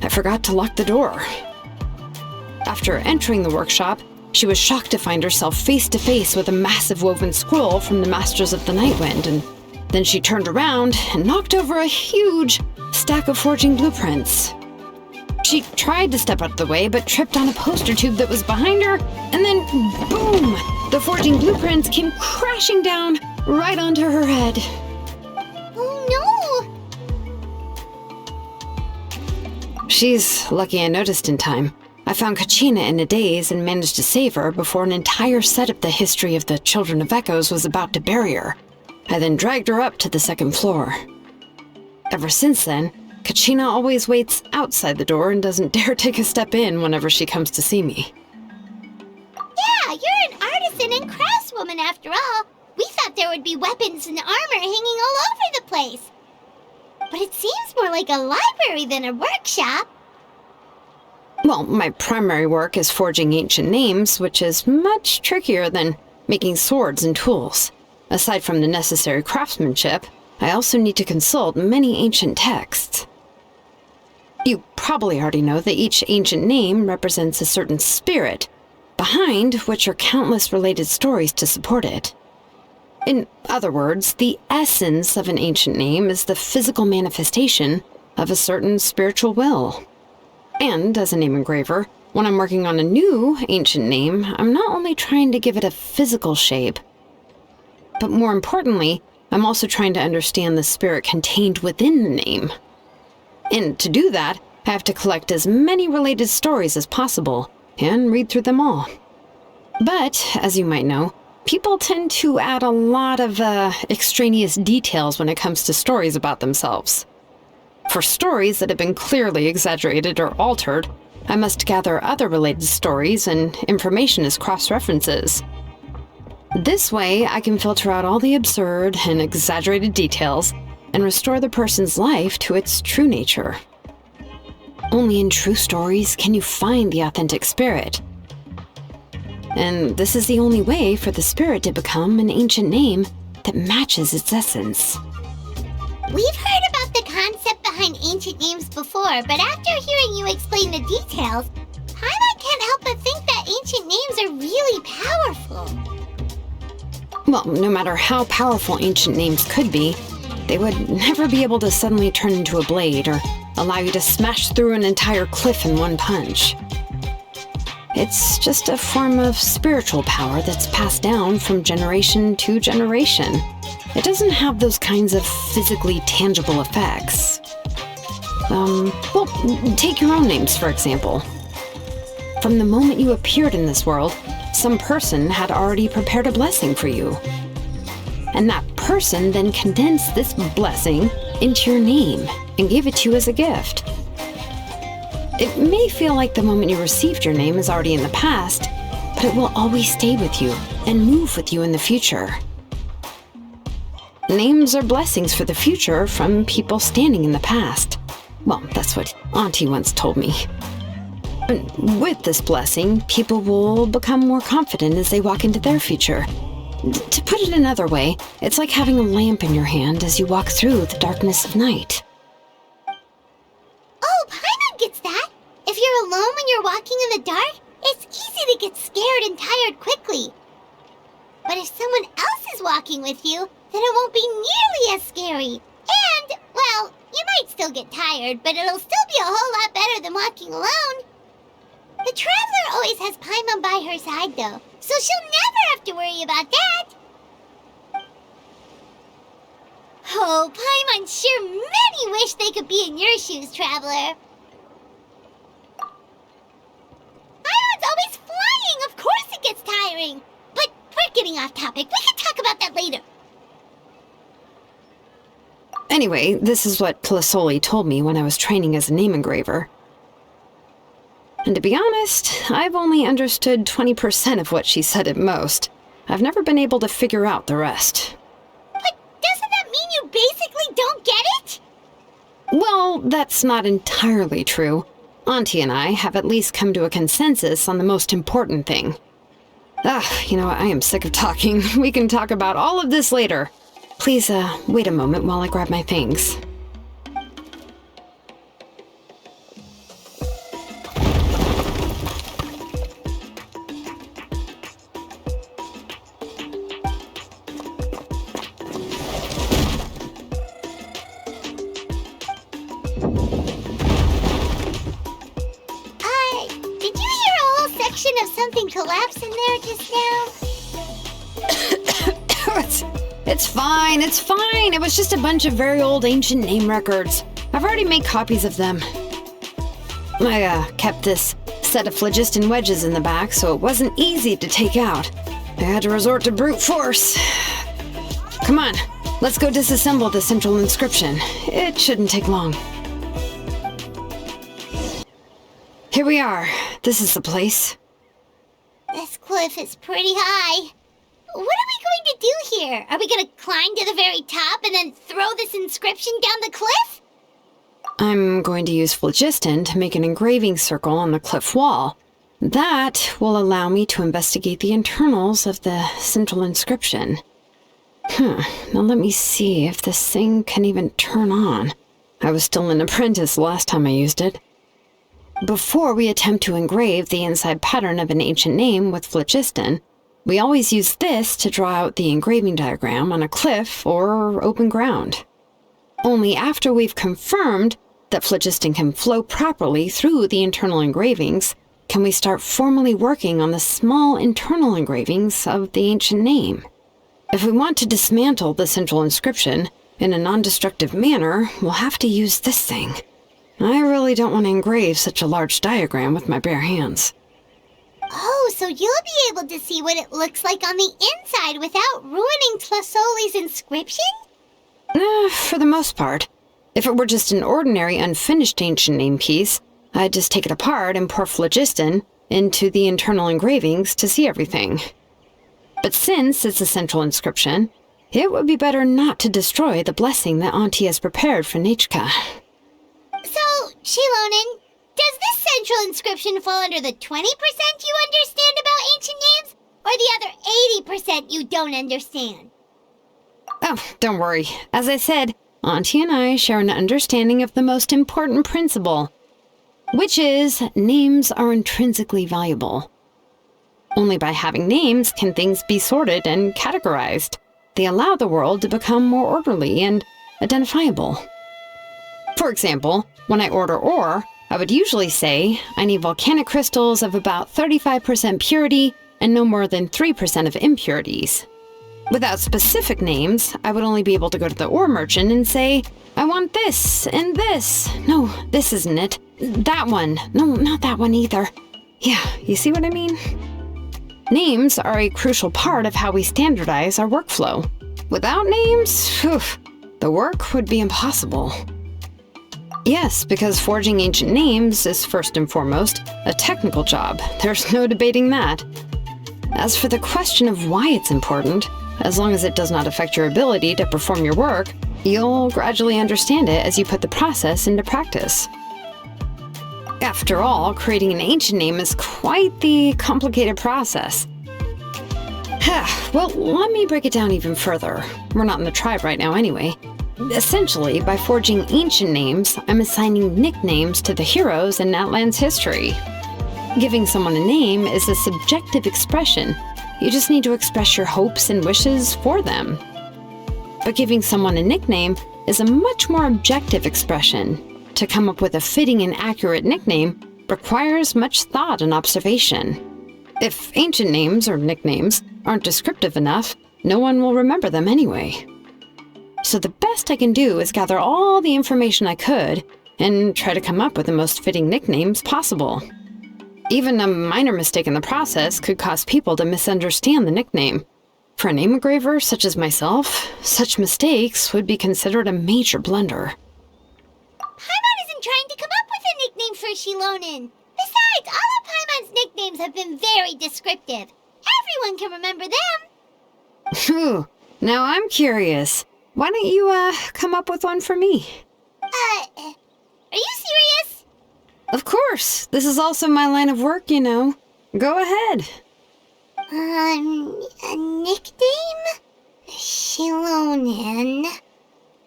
I forgot to lock the door. After entering the workshop, she was shocked to find herself face to face with a massive woven scroll from the Masters of the Nightwind, and then she turned around and knocked over a huge stack of forging blueprints. She tried to step out of the way, but tripped on a poster tube that was behind her, and then boom! The forging blueprints came crashing down right onto her head. Oh no! She's lucky I noticed in time. I found Kachina in a daze and managed to save her before an entire set of the history of the Children of Echoes was about to bury her. I then dragged her up to the second floor. Ever since then, Kachina always waits outside the door and doesn't dare take a step in whenever she comes to see me. Yeah, you're an artisan and craftswoman after all. We thought there would be weapons and armor hanging all over the place. But it seems more like a library than a workshop. Well, my primary work is forging ancient names, which is much trickier than making swords and tools. Aside from the necessary craftsmanship, I also need to consult many ancient texts. You probably already know that each ancient name represents a certain spirit, behind which are countless related stories to support it. In other words, the essence of an ancient name is the physical manifestation of a certain spiritual will. And as a name engraver, when I'm working on a new ancient name, I'm not only trying to give it a physical shape, but more importantly, I'm also trying to understand the spirit contained within the name. And to do that, I have to collect as many related stories as possible and read through them all. But, as you might know, people tend to add a lot of extraneous details when it comes to stories about themselves. For stories that have been clearly exaggerated or altered, I must gather other related stories and information as cross-references. This way, I can filter out all the absurd and exaggerated details and restore the person's life to its true nature. Only in true stories can you find the authentic spirit. And this is the only way for the spirit to become an ancient name that matches its essence. We've heard about the concept behind ancient names before, but after hearing you explain the details, Paimon can't help but think that ancient names are really powerful. Well, no matter how powerful ancient names could be, they would never be able to suddenly turn into a blade or allow you to smash through an entire cliff in one punch. It's just a form of spiritual power that's passed down from generation to generation. It doesn't have those kinds of physically tangible effects. Well, take your own names, for example. From the moment you appeared in this world, some person had already prepared a blessing for you. And that person then condensed this blessing into your name and gave it to you as a gift. It may feel like the moment you received your name is already in the past, but it will always stay with you and move with you in the future. Names are blessings for the future from people standing in the past. Well, that's what Auntie once told me. And with this blessing, people will become more confident as they walk into their future. To put it another way, it's like having a lamp in your hand as you walk through the darkness of night. Oh, Paimon gets that! If you're alone when you're walking in the dark, it's easy to get scared and tired quickly. But if someone else is walking with you, then it won't be nearly as scary. And, well, you might still get tired, but it'll still be a whole lot better than walking alone. The Traveler always has Paimon by her side, though, so she'll never have to worry about that. Oh, Paimon sure many wish they could be in your shoes, Traveler. Paimon's always flying, of course it gets tiring. But we're getting off topic, we can talk about that later. Anyway, this is what Plisoli told me when I was training as a name engraver. And to be honest, I've only understood 20% of what she said at most. I've never been able to figure out the rest. But doesn't that mean you basically don't get it? Well, that's not entirely true. Auntie and I have at least come to a consensus on the most important thing. You know what, I am sick of talking. We can talk about all of this later. Please, wait a moment while I grab my things. Did you hear a whole section of something collapse in there just now? It's fine, it's fine. It was just a bunch of very old ancient name records. I've already made copies of them. I kept this set of phlogiston wedges in the back, so it wasn't easy to take out. I had to resort to brute force. Come on, let's go disassemble the central inscription. It shouldn't take long. Here we are. This is the place. This cliff is pretty high. What are we going to do here? Are we going to climb to the very top and then throw this inscription down the cliff? I'm going to use phlogiston to make an engraving circle on the cliff wall. That will allow me to investigate the internals of the central inscription. Now let me see if this thing can even turn on. I was still an apprentice last time I used it. Before we attempt to engrave the inside pattern of an ancient name with phlogiston, we always use this to draw out the engraving diagram on a cliff or open ground. Only after we've confirmed that phlogiston can flow properly through the internal engravings can we start formally working on the small internal engravings of the ancient name. If we want to dismantle the central inscription in a non-destructive manner, we'll have to use this thing. I really don't want to engrave such a large diagram with my bare hands. Oh, so you'll be able to see what it looks like on the inside without ruining Tlasoli's inscription? For the most part. If it were just an ordinary unfinished ancient name piece, I'd just take it apart and pour phlogiston into the internal engravings to see everything. But since it's a central inscription, it would be better not to destroy the blessing that Auntie has prepared for Nechka. So, Xilonen, does this central inscription fall under the 20% you understand about ancient names, or the other 80% you don't understand? Oh, don't worry. As I said, Auntie and I share an understanding of the most important principle, which is names are intrinsically valuable. Only by having names can things be sorted and categorized. They allow the world to become more orderly and identifiable. For example, when I order ore, I would usually say I need volcanic crystals of about 35% purity and no more than 3% of impurities. Without specific names, I would only be able to go to the ore merchant and say, I want this and this. No, this isn't it. That one. No, not that one either. Yeah, you see what I mean? Names are a crucial part of how we standardize our workflow. Without names, the work would be impossible. Yes, because forging ancient names is first and foremost a technical job. There's no debating that. As for the question of why it's important, as long as it does not affect your ability to perform your work, you'll gradually understand it as you put the process into practice. After all, creating an ancient name is quite the complicated process. Well, let me break it down even further. We're not in the tribe right now anyway. Essentially, by forging ancient names, I'm assigning nicknames to the heroes in Natlan's history. Giving someone a name is a subjective expression. You just need to express your hopes and wishes for them. But giving someone a nickname is a much more objective expression. To come up with a fitting and accurate nickname requires much thought and observation. If ancient names or nicknames aren't descriptive enough, no one will remember them anyway. So the best I can do is gather all the information I could and try to come up with the most fitting nicknames possible. Even a minor mistake in the process could cause people to misunderstand the nickname. For a name engraver such as myself, such mistakes would be considered a major blunder. Paimon isn't trying to come up with a nickname for Xilonen. Besides, all of Paimon's nicknames have been very descriptive. Everyone can remember them. Phew. Now I'm curious. Why don't you, come up with one for me? Are you serious? Of course. This is also my line of work, you know. Go ahead. A nickname? Xilonen.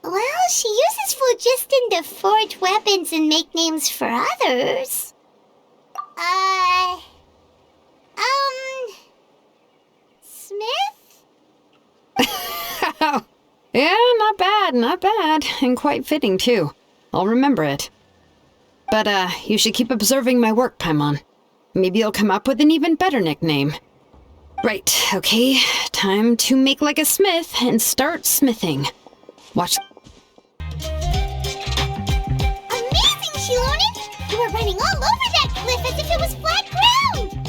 Well, she uses phlogiston to forge weapons and make names for others. Smith? Yeah, not bad, and quite fitting, too. I'll remember it. But, you should keep observing my work, Paimon. Maybe you'll come up with an even better nickname. Right, okay, time to make like a smith and start smithing. Watch. Amazing, Xilonen! You were running all over that cliff as if it was flat ground!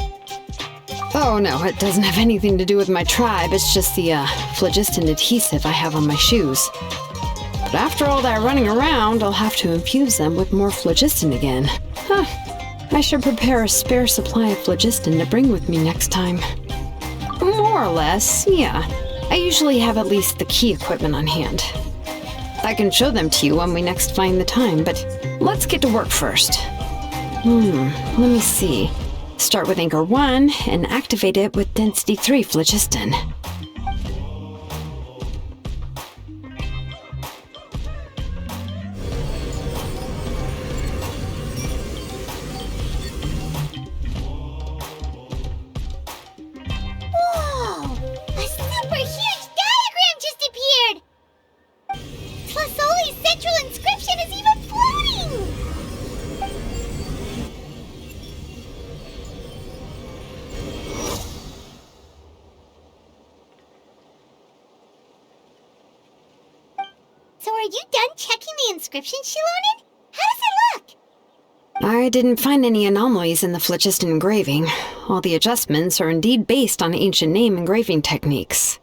Oh no, it doesn't have anything to do with my tribe, it's just the, phlogiston adhesive I have on my shoes. But after all that running around, I'll have to infuse them with more phlogiston again. Huh, I should prepare a spare supply of phlogiston to bring with me next time. More or less, yeah. I usually have at least the key equipment on hand. I can show them to you when we next find the time, but let's get to work first. Let me see. Start with Anchor 1 and activate it with Density 3 phlogiston. So are you done checking the inscription, Xilonen? How does it look? I didn't find any anomalies in the phlogiston engraving. All the adjustments are indeed based on ancient name engraving techniques.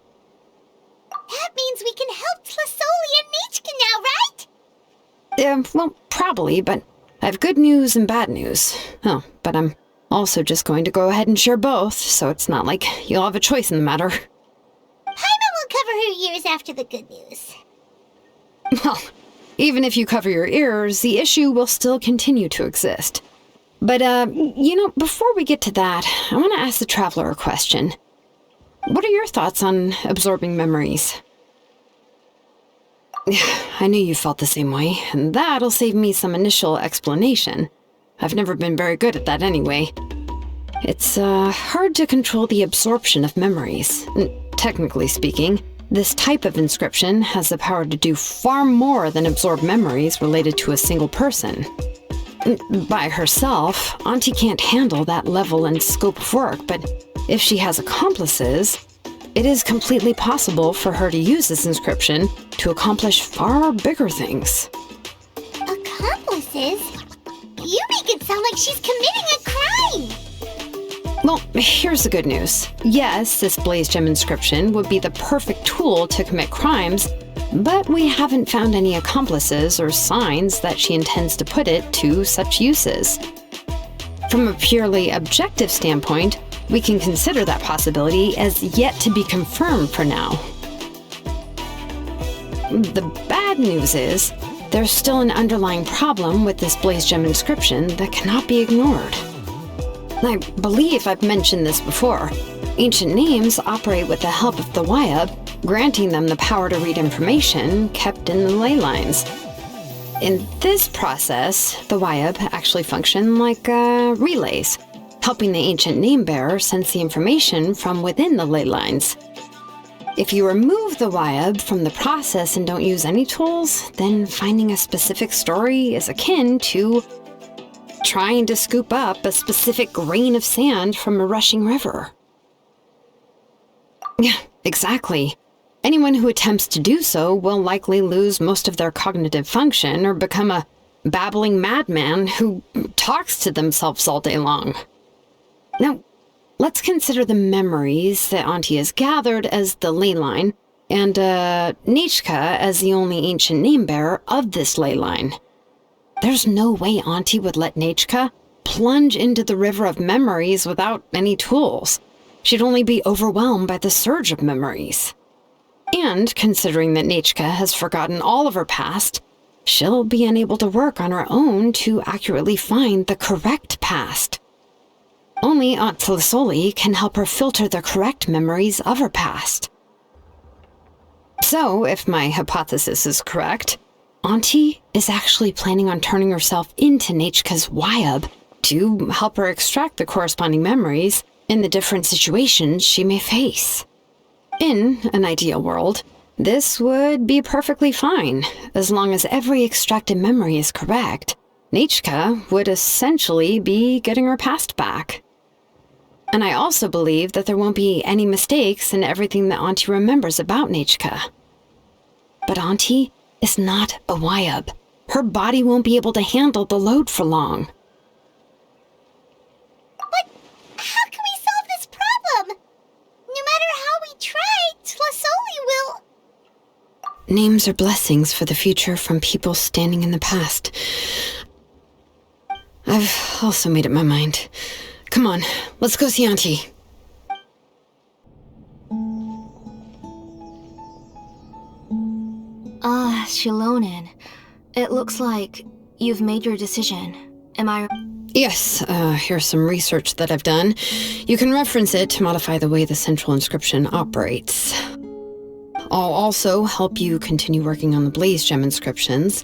That means we can help Tlasoli and Nichka now, right? Well, probably, but I have good news and bad news. Oh, but I'm also just going to go ahead and share both, so it's not like you'll have a choice in the matter. Paimon will cover her ears after the good news. Well, even if you cover your ears, the issue will still continue to exist. But, before we get to that, I want to ask the Traveler a question. What are your thoughts on absorbing memories? I knew you felt the same way, and that'll save me some initial explanation. I've never been very good at that anyway. It's hard to control the absorption of memories. Technically speaking, this type of inscription has the power to do far more than absorb memories related to a single person. By herself, Auntie can't handle that level and scope of work, but if she has accomplices, it is completely possible for her to use this inscription to accomplish far bigger things. Accomplices? You make it sound like she's committing a crime! Well, here's the good news. Yes, this blaze gem inscription would be the perfect tool to commit crimes, but we haven't found any accomplices or signs that she intends to put it to such uses. From a purely objective standpoint, we can consider that possibility as yet to be confirmed for now. The bad news is, there's still an underlying problem with this blaze gem inscription that cannot be ignored. I believe I've mentioned this before. Ancient names operate with the help of the Wyab, granting them the power to read information kept in the ley lines. In this process, the Wyab actually function like relays, helping the ancient name bearer sense the information from within the ley lines. If you remove the Wyab from the process and don't use any tools, then finding a specific story is akin to trying to scoop up a specific grain of sand from a rushing river. Yeah, exactly. Anyone who attempts to do so will likely lose most of their cognitive function or become a babbling madman who talks to themselves all day long. Now, let's consider the memories that Auntie has gathered as the ley line, and Nichka as the only ancient name bearer of this ley line. There's no way Auntie would let Nichka plunge into the river of memories without any tools. She'd only be overwhelmed by the surge of memories. And considering that Nichka has forgotten all of her past, she'll be unable to work on her own to accurately find the correct past. Only Aunt Tlasoli can help her filter the correct memories of her past. So, if my hypothesis is correct, Auntie is actually planning on turning herself into Nichka's Wyab to help her extract the corresponding memories in the different situations she may face. In an ideal world, this would be perfectly fine. As long as every extracted memory is correct, Nichka would essentially be getting her past back. And I also believe that there won't be any mistakes in everything that Auntie remembers about Nichka. But Auntie is not a Wyab. Her body won't be able to handle the load for long. But how can we solve this problem? No matter how we try, Tlasoli will... Names are blessings for the future from people standing in the past. I've also made up my mind. Come on, let's go see Auntie. Xilonen. It looks like you've made your decision. Am I... Yes, here's some research that I've done. You can reference it to modify the way the central inscription operates. I'll also help you continue working on the blaze gem inscriptions,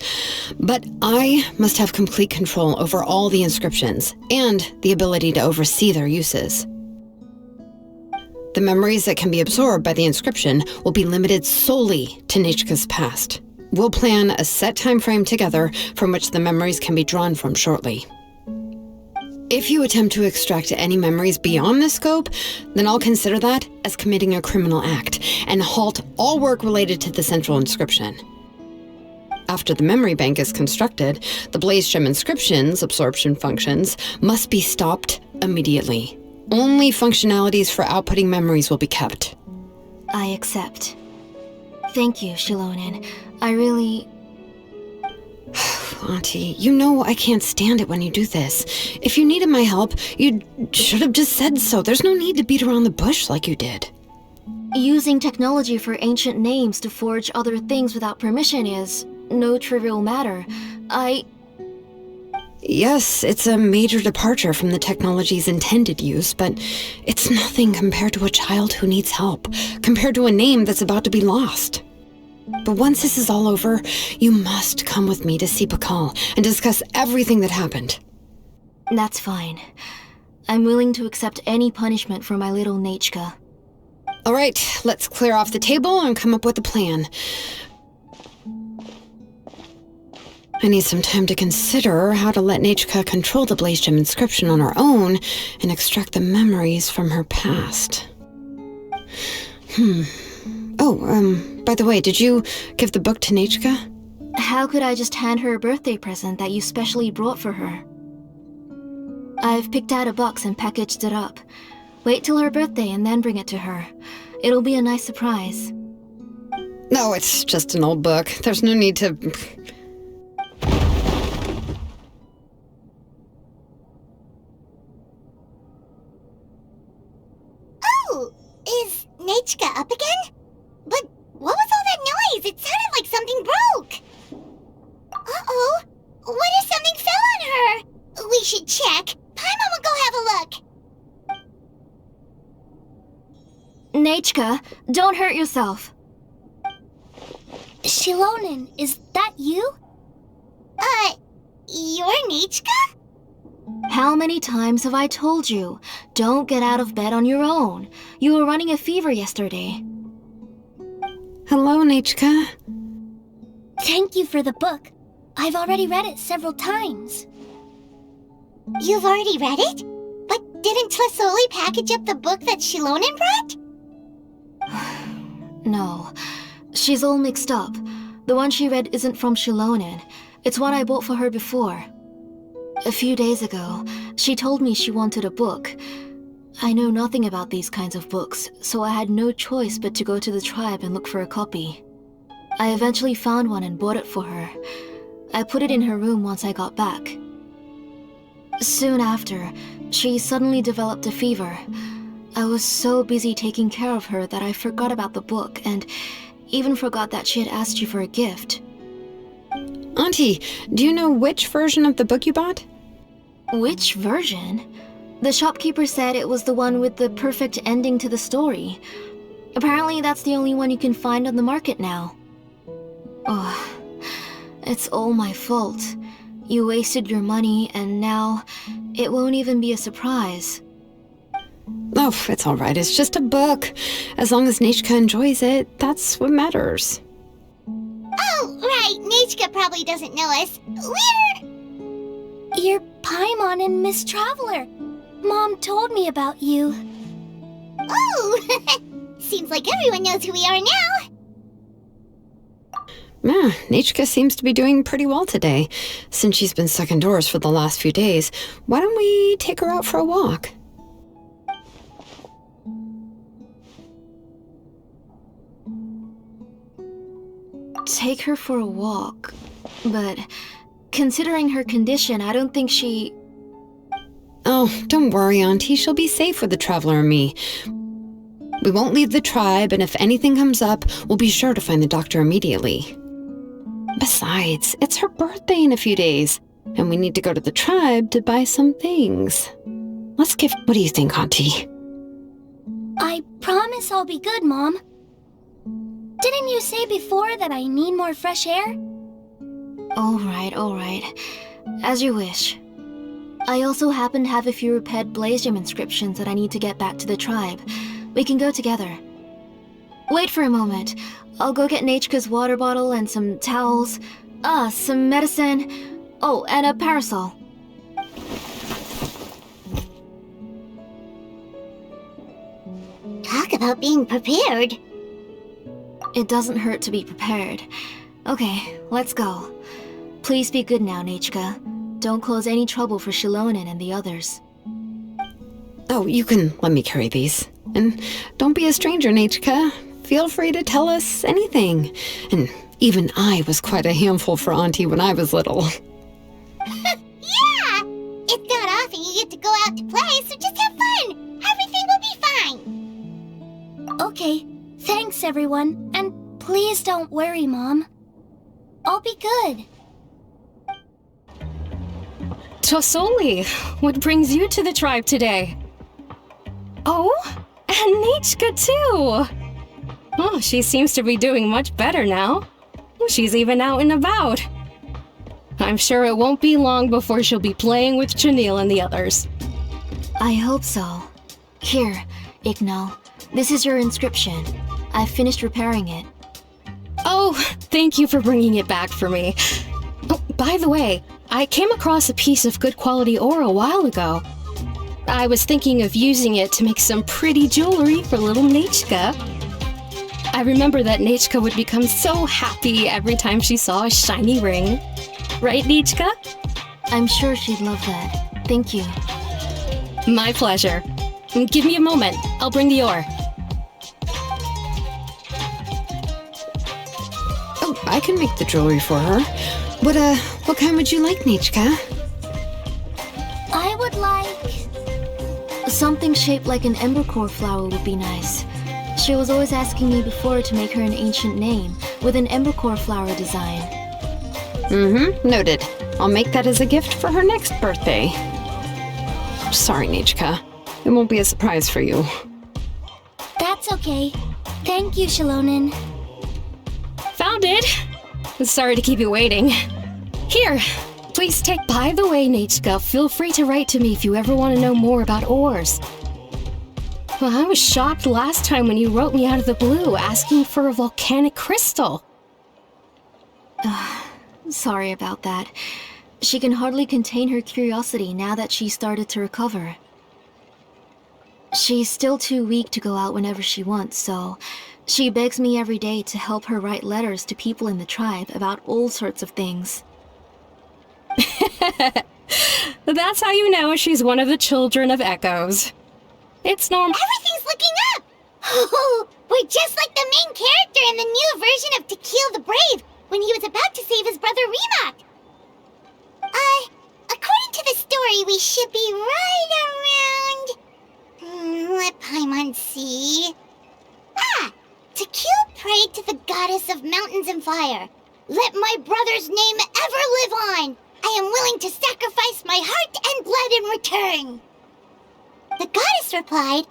but I must have complete control over all the inscriptions and the ability to oversee their uses. The memories that can be absorbed by the inscription will be limited solely to Nichka's past. We'll plan a set time frame together from which the memories can be drawn from shortly. If you attempt to extract any memories beyond this scope, then I'll consider that as committing a criminal act and halt all work related to the central inscription. After the memory bank is constructed, the Blaze Gem inscription's absorption functions must be stopped immediately. Only functionalities for outputting memories will be kept. I accept. Thank you, Xilonen. I really... Auntie, you know I can't stand it when you do this. If you needed my help, you should have just said so. There's no need to beat around the bush like you did. Using technology for ancient names to forge other things without permission is no trivial matter. Yes, it's a major departure from the technology's intended use, but it's nothing compared to a child who needs help, compared to a name that's about to be lost. But once this is all over, you must come with me to see Pakal and discuss everything that happened. That's fine. I'm willing to accept any punishment for my little Nechka. All right, let's clear off the table and come up with a plan. I need some time to consider how to let Nechka control the Blaze Gem inscription on her own and extract the memories from her past. By the way, did you give the book to Nechka? How could I just hand her a birthday present that you specially brought for her? I've picked out a box and packaged it up. Wait till her birthday and then bring it to her. It'll be a nice surprise. No, it's just an old book. There's no need to... Oh, is Nechka up again? But what was all that noise? It sounded like something broke. Uh-oh. What if something fell on her? We should check. Paimon will go have a look. Nechka, don't hurt yourself. Xilonen, is that you? You're Nechka? How many times have I told you? Don't get out of bed on your own. You were running a fever yesterday. Hello, Nechka. Thank you for the book. I've already read it several times. You've already read it? But didn't Tlasoli package up the book that Xilonen brought? No, she's all mixed up. The one she read isn't from Xilonen. It's one I bought for her before. A few days ago, she told me she wanted a book. I know nothing about these kinds of books, so I had no choice but to go to the tribe and look for a copy. I eventually found one and bought it for her. I put it in her room once I got back. Soon after, she suddenly developed a fever. I was so busy taking care of her that I forgot about the book and even forgot that she had asked you for a gift. Auntie, do you know which version of the book you bought? Which version? The shopkeeper said it was the one with the perfect ending to the story. Apparently that's the only one you can find on the market now. Oh, it's all my fault. You wasted your money and now it won't even be a surprise. Oh, it's all right. It's just a book. As long as Nechka enjoys it, that's what matters. Oh, right. Nechka probably doesn't know us. You're Paimon and Miss Traveler. Mom told me about you. Oh, seems like everyone knows who we are now. Nechka seems to be doing pretty well today. Since she's been stuck indoors for the last few days, why don't we take her out for a walk? Take her for a walk, but considering her condition, I don't think she... Oh, don't worry, Auntie. She'll be safe with the Traveler and me. We won't leave the tribe, and if anything comes up, we'll be sure to find the doctor immediately. Besides, it's her birthday in a few days, and we need to go to the tribe to buy some things. What do you think, Auntie? I promise I'll be good, Mom. Didn't you say before that I need more fresh air? All right. As you wish. I also happen to have a few repaired Blaze Gem inscriptions that I need to get back to the tribe. We can go together. Wait for a moment. I'll go get Nechka's water bottle and some towels. Some medicine. Oh, and a parasol. Talk about being prepared. It doesn't hurt to be prepared. Okay, let's go. Please be good now, Nechka. Don't cause any trouble for Xilonen and the others. Oh, you can let me carry these. And don't be a stranger, Nechka. Feel free to tell us anything. And even I was quite a handful for Auntie when I was little. Yeah! It's not often you get to go out to play, so just have fun. Everything will be fine. Okay, thanks everyone. And please don't worry, Mom. I'll be good. Tosoli, what brings you to the tribe today? Oh, and Nechka too! Oh, she seems to be doing much better now. She's even out and about. I'm sure it won't be long before she'll be playing with Janelle and the others. I hope so. Here, Igno. This is your inscription. I've finished repairing it. Oh, thank you for bringing it back for me. Oh, by the way, I came across a piece of good quality ore a while ago. I was thinking of using it to make some pretty jewelry for little Nechka. I remember that Nechka would become so happy every time she saw a shiny ring. Right, Nechka? I'm sure she'd love that. Thank you. My pleasure. Give me a moment. I'll bring the ore. Oh, I can make the jewelry for her. What kind would you like, Nechka? I would like... Something shaped like an embercore flower would be nice. She was always asking me before to make her an ancient name with an embercore flower design. Noted. I'll make that as a gift for her next birthday. Sorry, Nechka. It won't be a surprise for you. That's okay. Thank you, Xilonen. Found it! Sorry to keep you waiting. Here, please take. By the way, Nechka, feel free to write to me if you ever want to know more about ores. Well, I was shocked last time when you wrote me out of the blue asking for a volcanic crystal. Sorry about that. She can hardly contain her curiosity now that she's started to recover. She's still too weak to go out whenever she wants, so she begs me every day to help her write letters to people in the tribe about all sorts of things. That's how you know she's one of the children of echoes. It's normal. Everything's looking up! Oh, we're just like the main character in the new version of Tequil the Brave when he was about to save his brother Remak. According to the story, we should be right around... let Paimon see... Tequil prayed to the goddess of mountains and fire. Let my brother's name ever live on! I am willing to sacrifice my heart and blood in return! The goddess replied,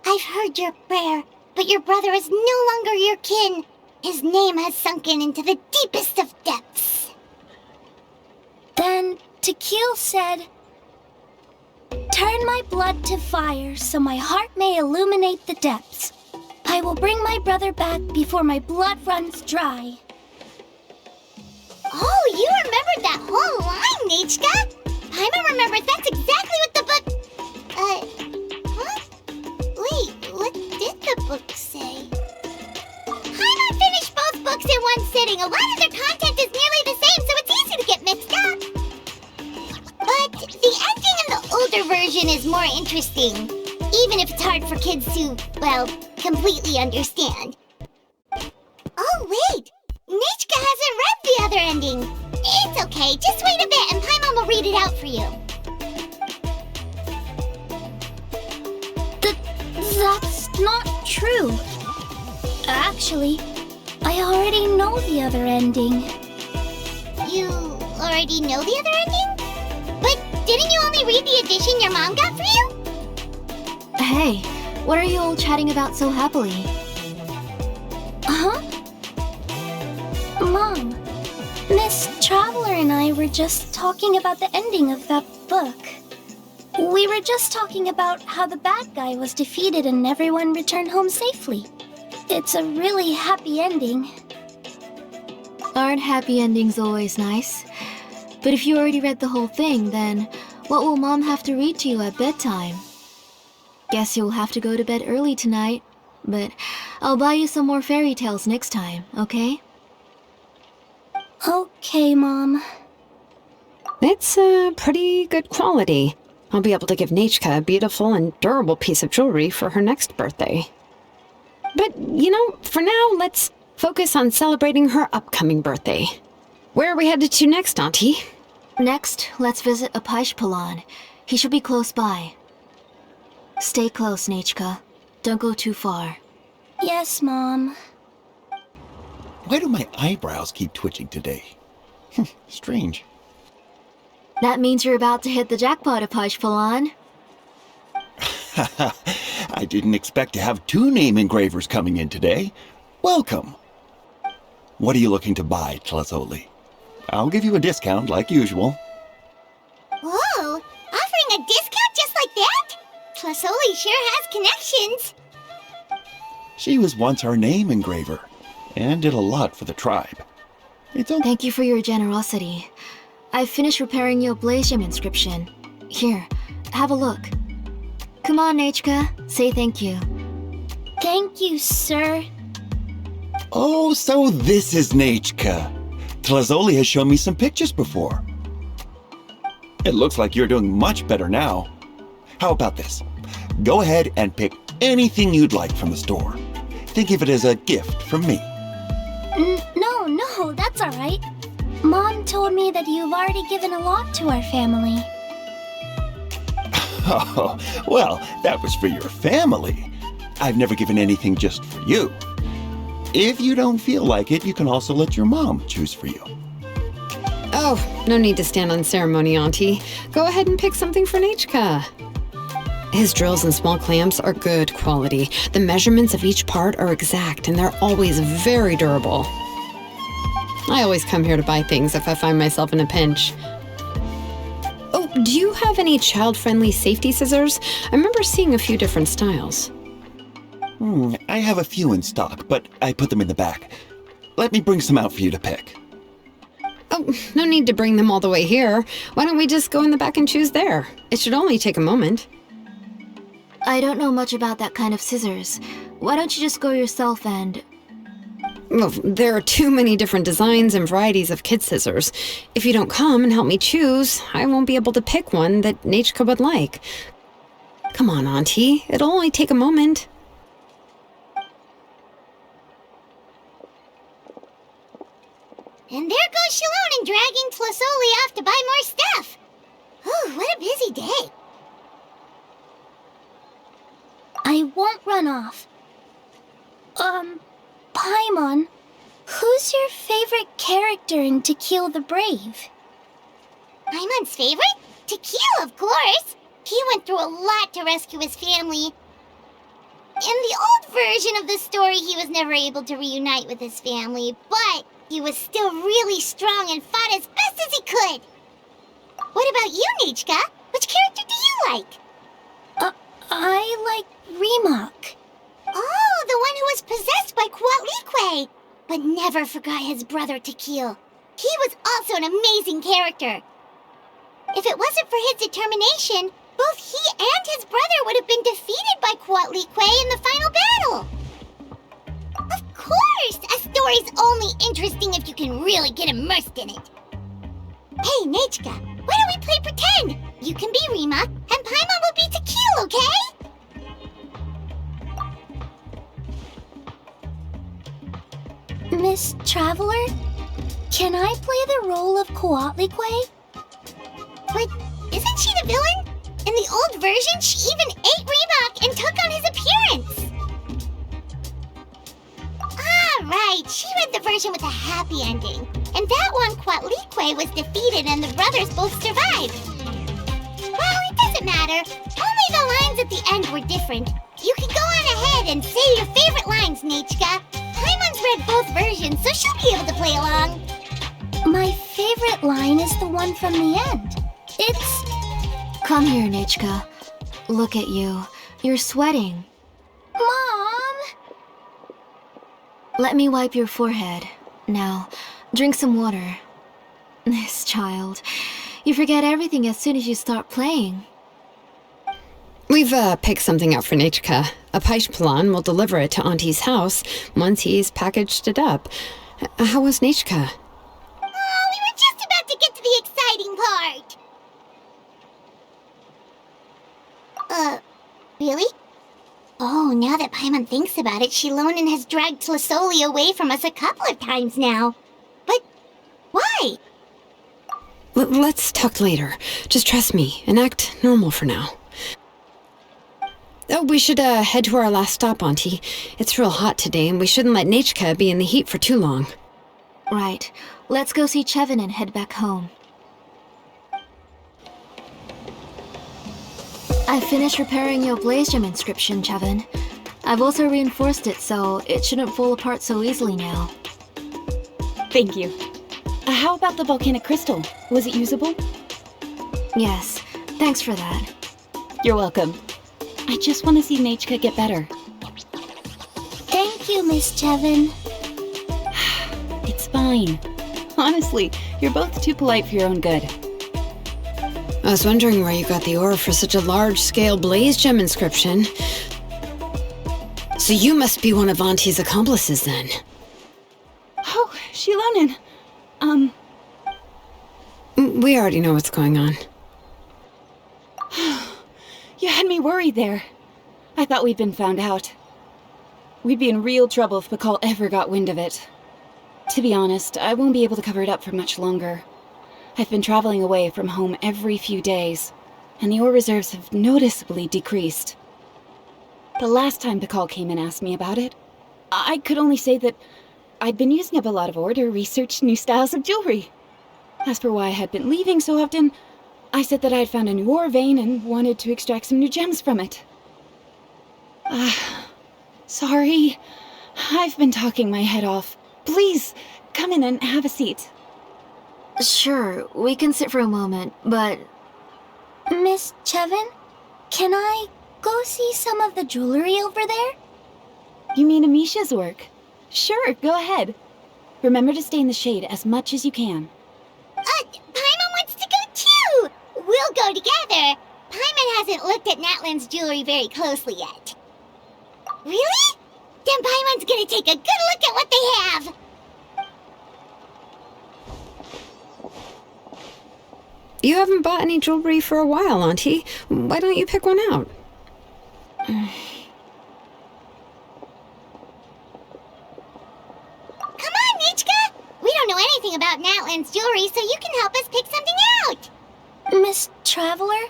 I've heard your prayer, but your brother is no longer your kin. His name has sunken into the deepest of depths. Then Tequil said, turn my blood to fire so my heart may illuminate the depths. I will bring my brother back before my blood runs dry. Oh, you remembered that whole line, Nechka! Paimon remembers that's exactly what the book... Wait, what did the book say? Paimon finished both books in one sitting. A lot of their content is nearly the same, so it's easy to get mixed up. But the ending in the older version is more interesting, even if it's hard for kids to, well, completely understand. Oh, wait! Nechka hasn't read the other ending. It's okay, just wait a bit and Paimon will read it out for you. That's not true. Actually, I already know the other ending. You already know the other ending? But didn't you only read the edition your mom got for you? Hey, what are you all chatting about so happily? Huh? Mom, Miss Traveler and I were just talking about the ending of that book. We were just talking about how the bad guy was defeated and everyone returned home safely. It's a really happy ending. Aren't happy endings always nice? But if you already read the whole thing, then what will Mom have to read to you at bedtime? Guess you'll have to go to bed early tonight, but I'll buy you some more fairy tales next time, okay? Okay, Mom. It's pretty good quality. I'll be able to give Nachka a beautiful and durable piece of jewelry for her next birthday. But, for now, let's focus on celebrating her upcoming birthday. Where are we headed to next, Auntie? Next, let's visit Apishpalan. He should be close by. Stay close, Nachka. Don't go too far. Yes, Mom. Why do my eyebrows keep twitching today? Strange. That means you're about to hit the jackpot, Apishpalan. I didn't expect to have 2 name engravers coming in today. Welcome. What are you looking to buy, Tlazoli? I'll give you a discount like usual. Whoa! Offering a discount just like that? Tlazoli sure has connections. She was once our name engraver, and did a lot for the tribe. It's okay. Thank you for your generosity. I've finished repairing your Blaze Gem inscription. Here, have a look. Come on, Nachka. Say thank you. Thank you, sir. Oh, so this is Nachka. Tlazoli has shown me some pictures before. It looks like you're doing much better now. How about this? Go ahead and pick anything you'd like from the store. Think of it as a gift from me. No, that's all right. Mom told me that you've already given a lot to our family. Oh, well, that was for your family. I've never given anything just for you. If you don't feel like it, you can also let your mom choose for you. Oh, no need to stand on ceremony, Auntie. Go ahead and pick something for Nachka. His drills and small clamps are good quality. The measurements of each part are exact, and they're always very durable. I always come here to buy things if I find myself in a pinch. Oh, do you have any child-friendly safety scissors? I remember seeing a few different styles. I have a few in stock, but I put them in the back. Let me bring some out for you to pick. Oh, no need to bring them all the way here. Why don't we just go in the back and choose there? It should only take a moment. I don't know much about that kind of scissors. Why don't you just go yourself and... Well, there are too many different designs and varieties of kid scissors. If you don't come and help me choose, I won't be able to pick one that Nachka would like. Come on, Auntie. It'll only take a moment. And there goes Xilonen dragging Tlazoli off to buy more stuff. Whew, what a busy day. I won't run off. Paimon, who's your favorite character in To Kill the Brave? Paimon's favorite? To Kill, of course. He went through a lot to rescue his family. In the old version of the story, he was never able to reunite with his family, but he was still really strong and fought as best as he could. What about you, Nachka? Which character do you like? I like Remak. Oh, the one who was possessed by Quatlique, but never forgot his brother Tequil. He was also an amazing character. If it wasn't for his determination, both he and his brother would have been defeated by Quatlique in the final battle. Of course, a story's only interesting if you can really get immersed in it. Hey, Nachka, why don't we play pretend? You can be Remak, and Paimon will be Tequil, okay? Miss Traveler, can I play the role of Quatlique? But isn't she the villain? In the old version, she even ate Remak and took on his appearance. Ah, right. She read the version with a happy ending. In that one, Quatlique was defeated and the brothers both survived. Well, it doesn't matter. Only the lines at the end were different. You can go on ahead and say your favorite lines, Nachka. Paimon's read both versions, so she'll be able to play along. My favorite line is the one from the end. It's... Come here, Nachka. Look at you. You're sweating. Mom! Let me wipe your forehead. Now, drink some water. This child. You forget everything as soon as you start playing. We've picked something out for Nachka. Apishpalan will deliver it to Auntie's house once he's packaged it up. How was Nachka? Really? Oh, now that Paimon thinks about it, Xilonen has dragged Tlasoli away from us a couple of times now. But why? Let's talk later. Just trust me and act normal for now. Oh, we should head to our last stop, Auntie. It's real hot today, and we shouldn't let Nechka be in the heat for too long. Right. Let's go see Chevin and head back home. I finished repairing your blaze gem inscription, Chevin. I've also reinforced it so it shouldn't fall apart so easily now. Thank you. How about the volcanic crystal? Was it usable? Yes, thanks for that. You're welcome. I just want to see Nechka get better. Thank you, Miss Chevin. It's fine. Honestly, you're both too polite for your own good. I was wondering where you got the ore for such a large-scale blaze gem inscription. So you must be one of Auntie's accomplices, then. Oh, Xilonen. We already know what's going on. You had me worried there. I thought we'd been found out. We'd be in real trouble if Pakal ever got wind of it. To be honest, I won't be able to cover it up for much longer. I've been traveling away from home every few days, and the ore reserves have noticeably decreased. The last time Pakal came and asked me about it, I could only say that I'd been using up a lot of ore to research new styles of jewelry. As for why I had been leaving so often, I said that I had found a new ore vein and wanted to extract some new gems from it. Sorry. I've been talking my head off. Please, come in and have a seat. Sure, we can sit for a moment, but... Miss Chevin, can I go see some of the jewelry over there? You mean Amisha's work? Sure, go ahead. Remember to stay in the shade as much as you can. Paimon wants to go too! We'll go together. Paimon hasn't looked at Natlan's jewelry very closely yet. Really? Then Paimon's gonna take a good look at what they have! You haven't bought any jewelry for a while, Auntie. Why don't you pick one out? Come on, Nechka! We don't know anything about Natlan's jewelry, so you can help us pick something out! Miss Traveler,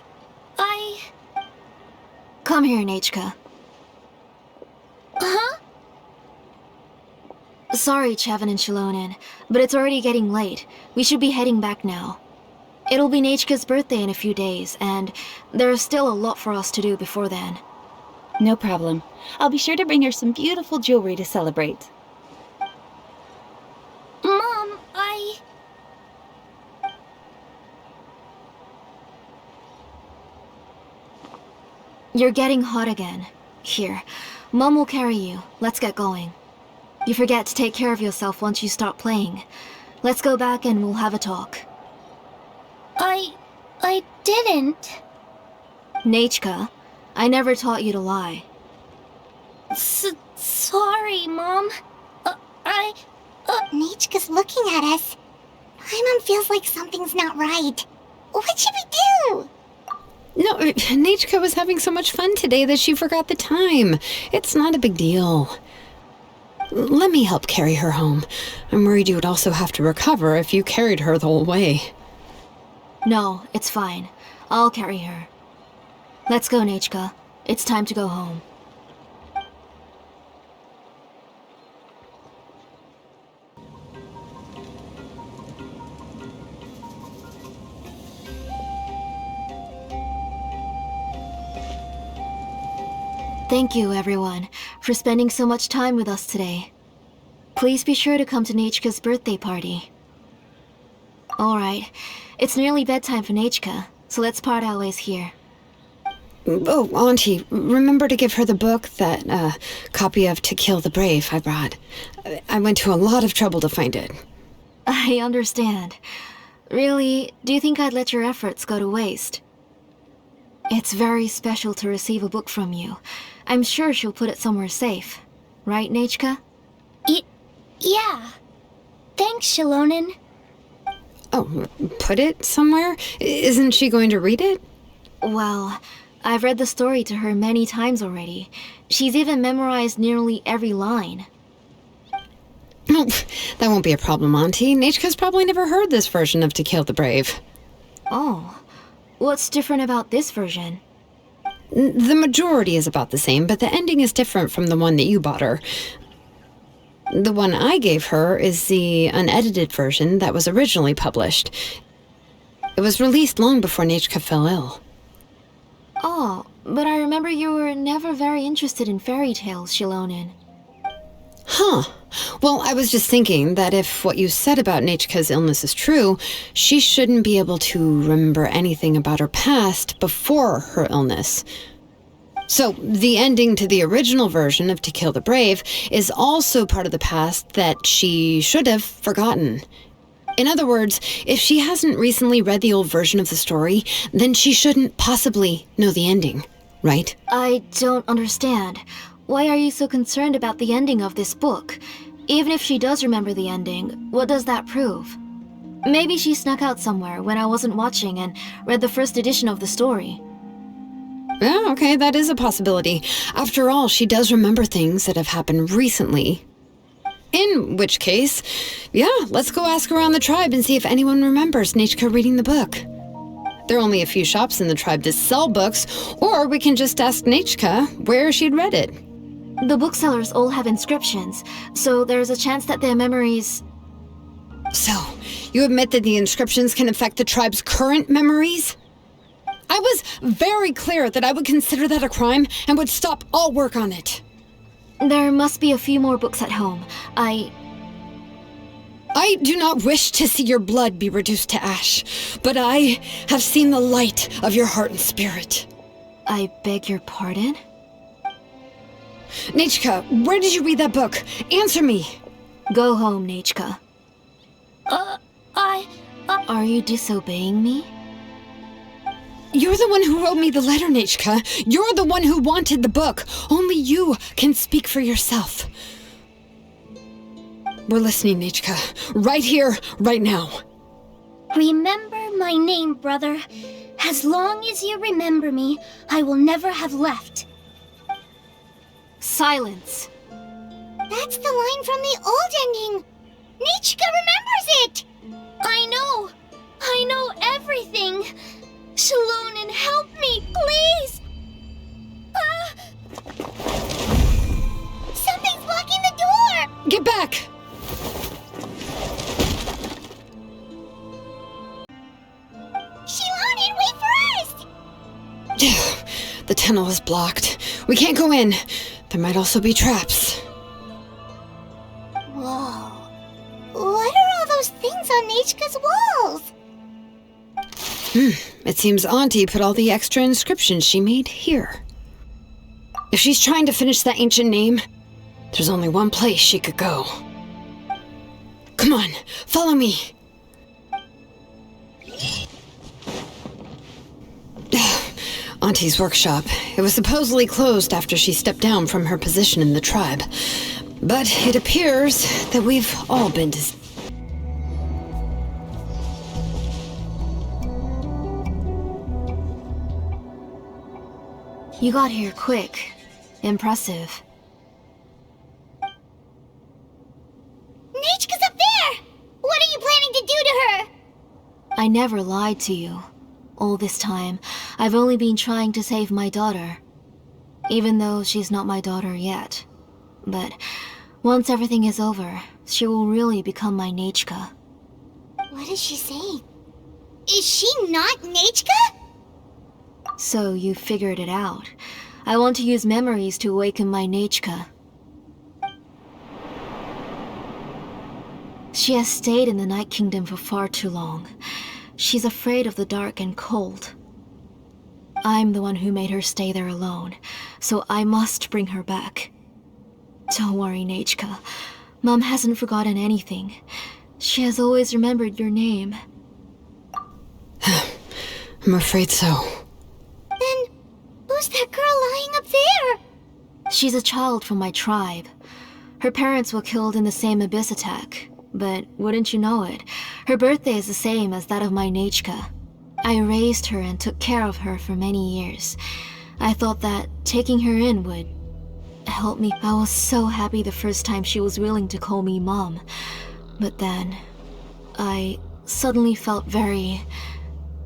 Come here, Nechka. Huh? Sorry, Chevin and Xilonen, but it's already getting late. We should be heading back now. It'll be Nechka's birthday in a few days, and there's still a lot for us to do before then. No problem. I'll be sure to bring her some beautiful jewelry to celebrate. Mom, You're getting hot again. Here, Mom will carry you. Let's get going. You forget to take care of yourself once you stop playing. Let's go back and we'll have a talk. I didn't. Nechka, I never taught you to lie. Sorry, Mom. Nechka's looking at us. Paimon feels like something's not right. What should we do? No, Nechka was having so much fun today that she forgot the time. It's not a big deal. Let me help carry her home. I'm worried you would also have to recover if you carried her the whole way. No, it's fine. I'll carry her. Let's go, Nechka. It's time to go home. Thank you, everyone, for spending so much time with us today. Please be sure to come to Nechka's birthday party. Alright, it's nearly bedtime for Nechka, so let's part our ways here. Oh, Auntie, remember to give her the book, that copy of To Kill the Brave I brought. I went to a lot of trouble to find it. I understand. Really, do you think I'd let your efforts go to waste? It's very special to receive a book from you. I'm sure she'll put it somewhere safe. Right, Nechka? Yeah. Thanks, Xilonen. Oh, put it somewhere? Isn't she going to read it? Well, I've read the story to her many times already. She's even memorized nearly every line. Oh, that won't be a problem, Auntie. Nechka's probably never heard this version of To Kill the Brave. Oh, what's different about this version? The majority is about the same, but the ending is different from the one that you bought her. The one I gave her is the unedited version that was originally published. It was released long before Nechka fell ill. Oh, but I remember you were never very interested in fairy tales, Xilonen. Huh. Well, I was just thinking that if what you said about Nechka's illness is true, she shouldn't be able to remember anything about her past before her illness. So, the ending to the original version of To Kill the Brave is also part of the past that she should have forgotten. In other words, if she hasn't recently read the old version of the story, then she shouldn't possibly know the ending, right? I don't understand. Why are you so concerned about the ending of this book? Even if she does remember the ending, what does that prove? Maybe she snuck out somewhere when I wasn't watching and read the first edition of the story. Yeah, okay, that is a possibility. After all, she does remember things that have happened recently. In which case, yeah, let's go ask around the tribe and see if anyone remembers Nechka reading the book. There are only a few shops in the tribe that sell books, or we can just ask Nechka where she'd read it. The booksellers all have inscriptions, so there's a chance that their memories... So, you admit that the inscriptions can affect the tribe's current memories? I was very clear that I would consider that a crime and would stop all work on it. There must be a few more books at home. I do not wish to see your blood be reduced to ash, but I have seen the light of your heart and spirit. I beg your pardon? Nechka, where did you read that book? Answer me! Go home, Nechka. Are you disobeying me? You're the one who wrote me the letter, Nechka. You're the one who wanted the book. Only you can speak for yourself. We're listening, Nechka. Right here, right now. Remember my name, brother. As long as you remember me, I will never have left. Silence. That's the line from the old ending. Nechka remembers it. I know everything. Xilonen, help me, please! Something's blocking the door! Get back! Xilonen, wait for us! The tunnel is blocked. We can't go in. There might also be traps. Whoa. What are all those things on Nechka's walls? It seems Auntie put all the extra inscriptions she made here. If she's trying to finish that ancient name, there's only one place she could go. Come on, follow me. Auntie's workshop. It was supposedly closed after she stepped down from her position in the tribe. But it appears that we've all been to... You got here quick. Impressive. Nechka's up there! What are you planning to do to her? I never lied to you. All this time, I've only been trying to save my daughter. Even though she's not my daughter yet. But once everything is over, she will really become my Nechka. What is she saying? Is she not Nechka? So you figured it out. I want to use memories to awaken my Nechka. She has stayed in the Night Kingdom for far too long. She's afraid of the dark and cold. I'm the one who made her stay there alone, so I must bring her back. Don't worry, Nechka. Mom hasn't forgotten anything. She has always remembered your name. I'm afraid so. Then, who's that girl lying up there? She's a child from my tribe. Her parents were killed in the same abyss attack. But wouldn't you know it, her birthday is the same as that of my Nechka. I raised her and took care of her for many years. I thought that taking her in would help me. I was so happy the first time she was willing to call me Mom. But then, I suddenly felt very...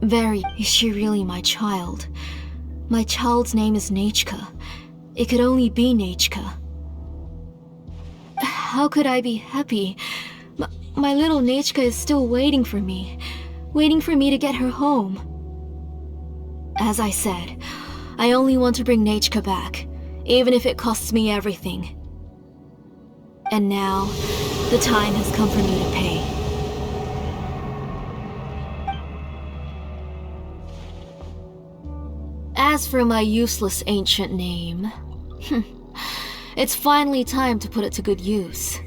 Is she really my child? My child's name is Nechka. It could only be Nechka. How could I be happy? My little Nechka is still waiting for me to get her home. As I said, I only want to bring Nechka back, even if it costs me everything. And now, the time has come for me to pay. As for my useless ancient name, it's finally time to put it to good use.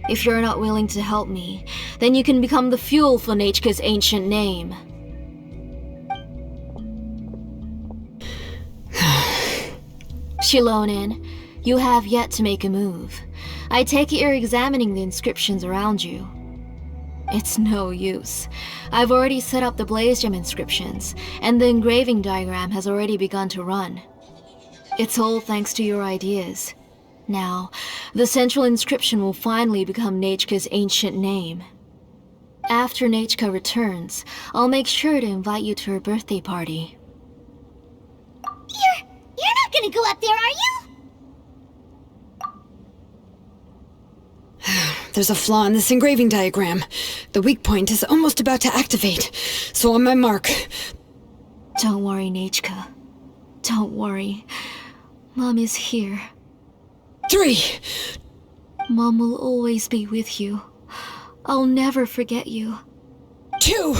If you're not willing to help me, then you can become the fuel for Nechka's ancient name. Xilonen, you have yet to make a move. I take it you're examining the inscriptions around you. It's no use. I've already set up the blaze gem inscriptions, and the engraving diagram has already begun to run. It's all thanks to your ideas. Now, the central inscription will finally become Nechka's ancient name. After Nechka returns, I'll make sure to invite you to her birthday party. You're not gonna go up there, are you? There's a flaw in this engraving diagram. The weak point is almost about to activate. So on my mark. Don't worry, Nechka. Don't worry. Mom is here. 3. Mom will always be with you. I'll never forget you. 2.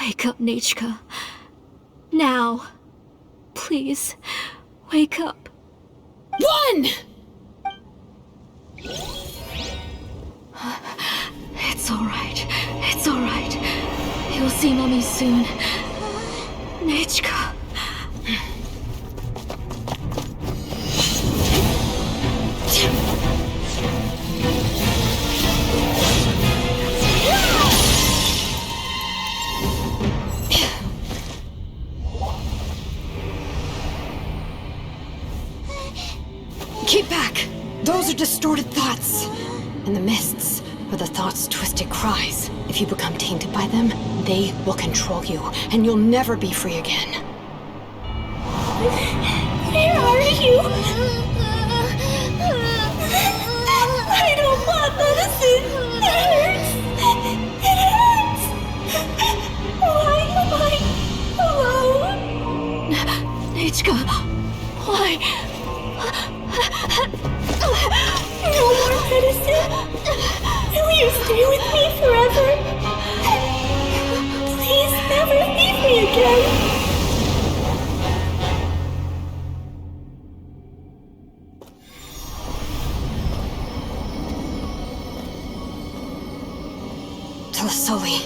Wake up, Nechka. Now. Please, wake up. 1! It's alright. It's alright. You'll see Mommy soon. Nechka. Keep back! Those are distorted thoughts. In the mists are the thoughts' twisted cries. If you become tainted by them, they will control you, and you'll never be free again. Where are you? I don't want medicine. It hurts. It hurts. Why am I alone? Nechka, why? No more medicine. Will you stay with me forever? Please never leave me again. Telasoli,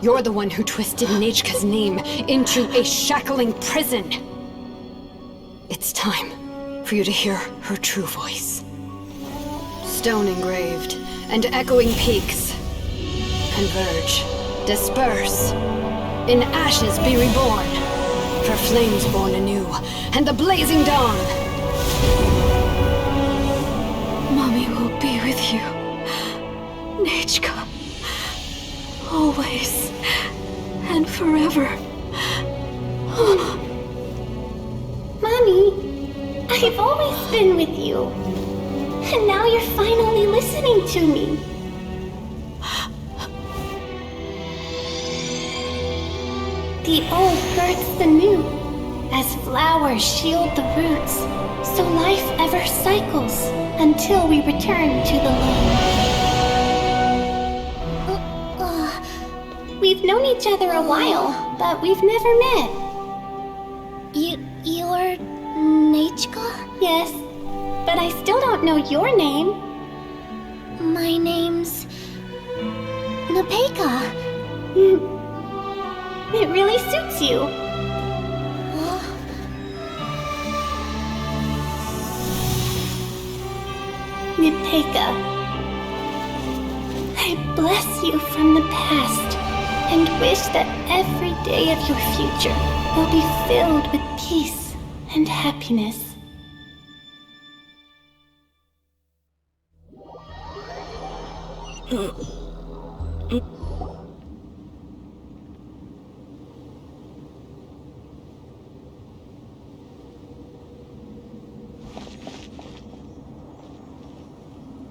you're the one who twisted Nechka's name into a shackling prison. It's time for you to hear her true voice. Stone engraved, and echoing peaks. Converge, disperse. In ashes be reborn. For flames born anew, and the blazing dawn. Mommy will be with you. Nechka. Always. And forever. Mommy, I've always been with you. And now you're finally listening to me. The old births the new, as flowers shield the roots, so life ever cycles until we return to the land. We've known each other a while, but we've never met. You're Nechka? Yes, but I still don't know your name. My name's Nepeka. It really suits you. Nepeka, I bless you from the past. and wish that every day of your future will be filled with peace and happiness.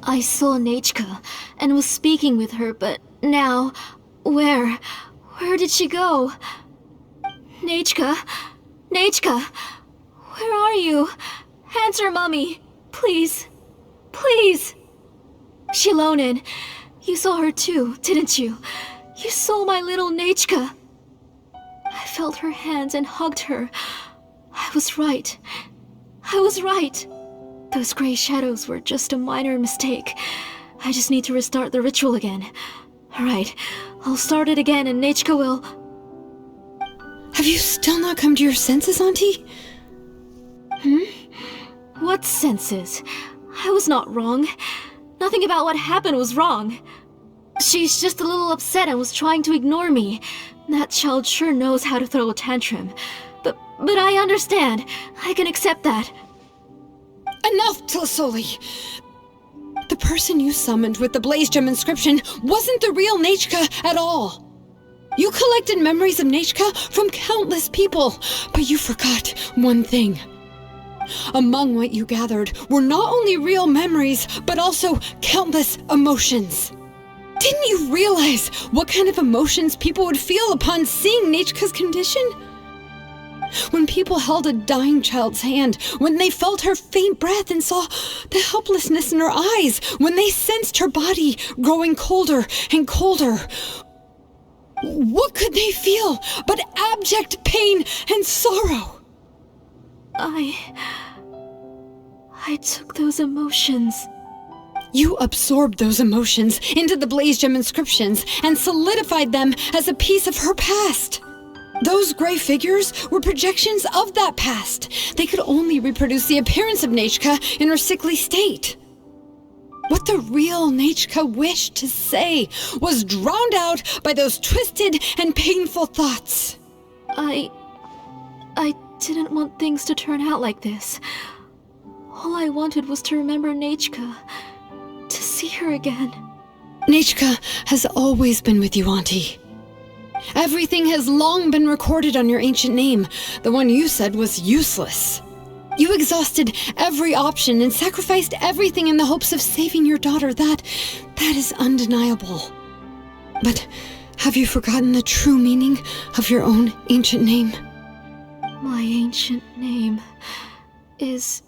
I saw Nechka and was speaking with her, but now, where did she go? Nechka? Nechka? Where are you? Answer, Mommy. Please. Please. Xilonen, you saw her too, didn't you? You saw my little Nechka. I felt her hands and hugged her. I was right. I was right. Those gray shadows were just a minor mistake. I just need to restart the ritual again. Alright, I'll start it again and Nechka will... Have you still not come to your senses, Auntie? What senses? I was not wrong. Nothing about what happened was wrong. She's just a little upset and was trying to ignore me. That child sure knows how to throw a tantrum. But I understand. I can accept that. Enough, Tlasoli! The person you summoned with the Blaze Gem inscription wasn't the real Nechka at all. You collected memories of Nechka from countless people, but you forgot one thing. Among what you gathered were not only real memories, but also countless emotions. Didn't you realize what kind of emotions people would feel upon seeing Nechka's condition? When people held a dying child's hand, when they felt her faint breath and saw the helplessness in her eyes, when they sensed her body growing colder and colder, what could they feel but abject pain and sorrow? I took those emotions. You absorbed those emotions into the Blaze Gem inscriptions and solidified them as a piece of her past. Those gray figures were projections of that past. They could only reproduce the appearance of Nechka in her sickly state. What the real Nechka wished to say was drowned out by those twisted and painful thoughts. I didn't want things to turn out like this. All I wanted was to remember Nechka, to see her again. Nechka has always been with you, Auntie. Everything has long been recorded on your ancient name, the one you said was useless. You exhausted every option and sacrificed everything in the hopes of saving your daughter. That is undeniable. But have you forgotten the true meaning of your own ancient name? My ancient name is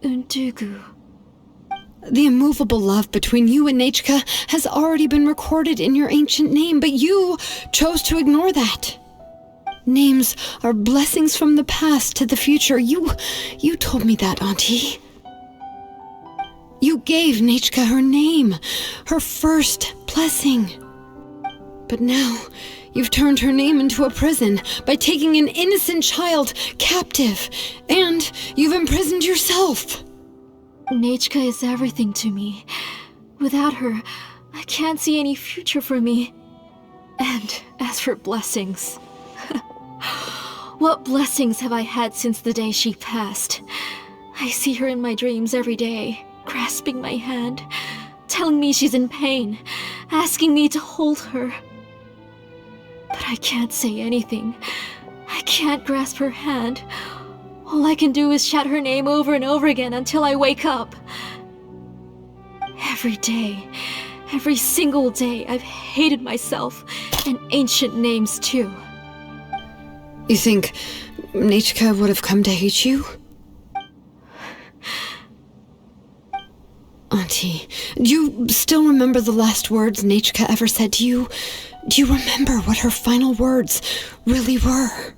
Undugu. The immovable love between you and Nechka has already been recorded in your ancient name, but you chose to ignore that. Names are blessings from the past to the future. You told me that, Auntie. You gave Nechka her name, her first blessing. But now, you've turned her name into a prison by taking an innocent child captive, and you've imprisoned yourself. Nechka is everything to me. Without her, I can't see any future for me. And as for blessings... what blessings have I had since the day she passed? I see her in my dreams every day, grasping my hand, telling me she's in pain, asking me to hold her. But I can't say anything. I can't grasp her hand. All I can do is shout her name over and over again until I wake up. Every day, every single day, I've hated myself, and ancient names too. You think Nechka would have come to hate you? Auntie, do you still remember the last words Nechka ever said to you? Do you remember what her final words really were?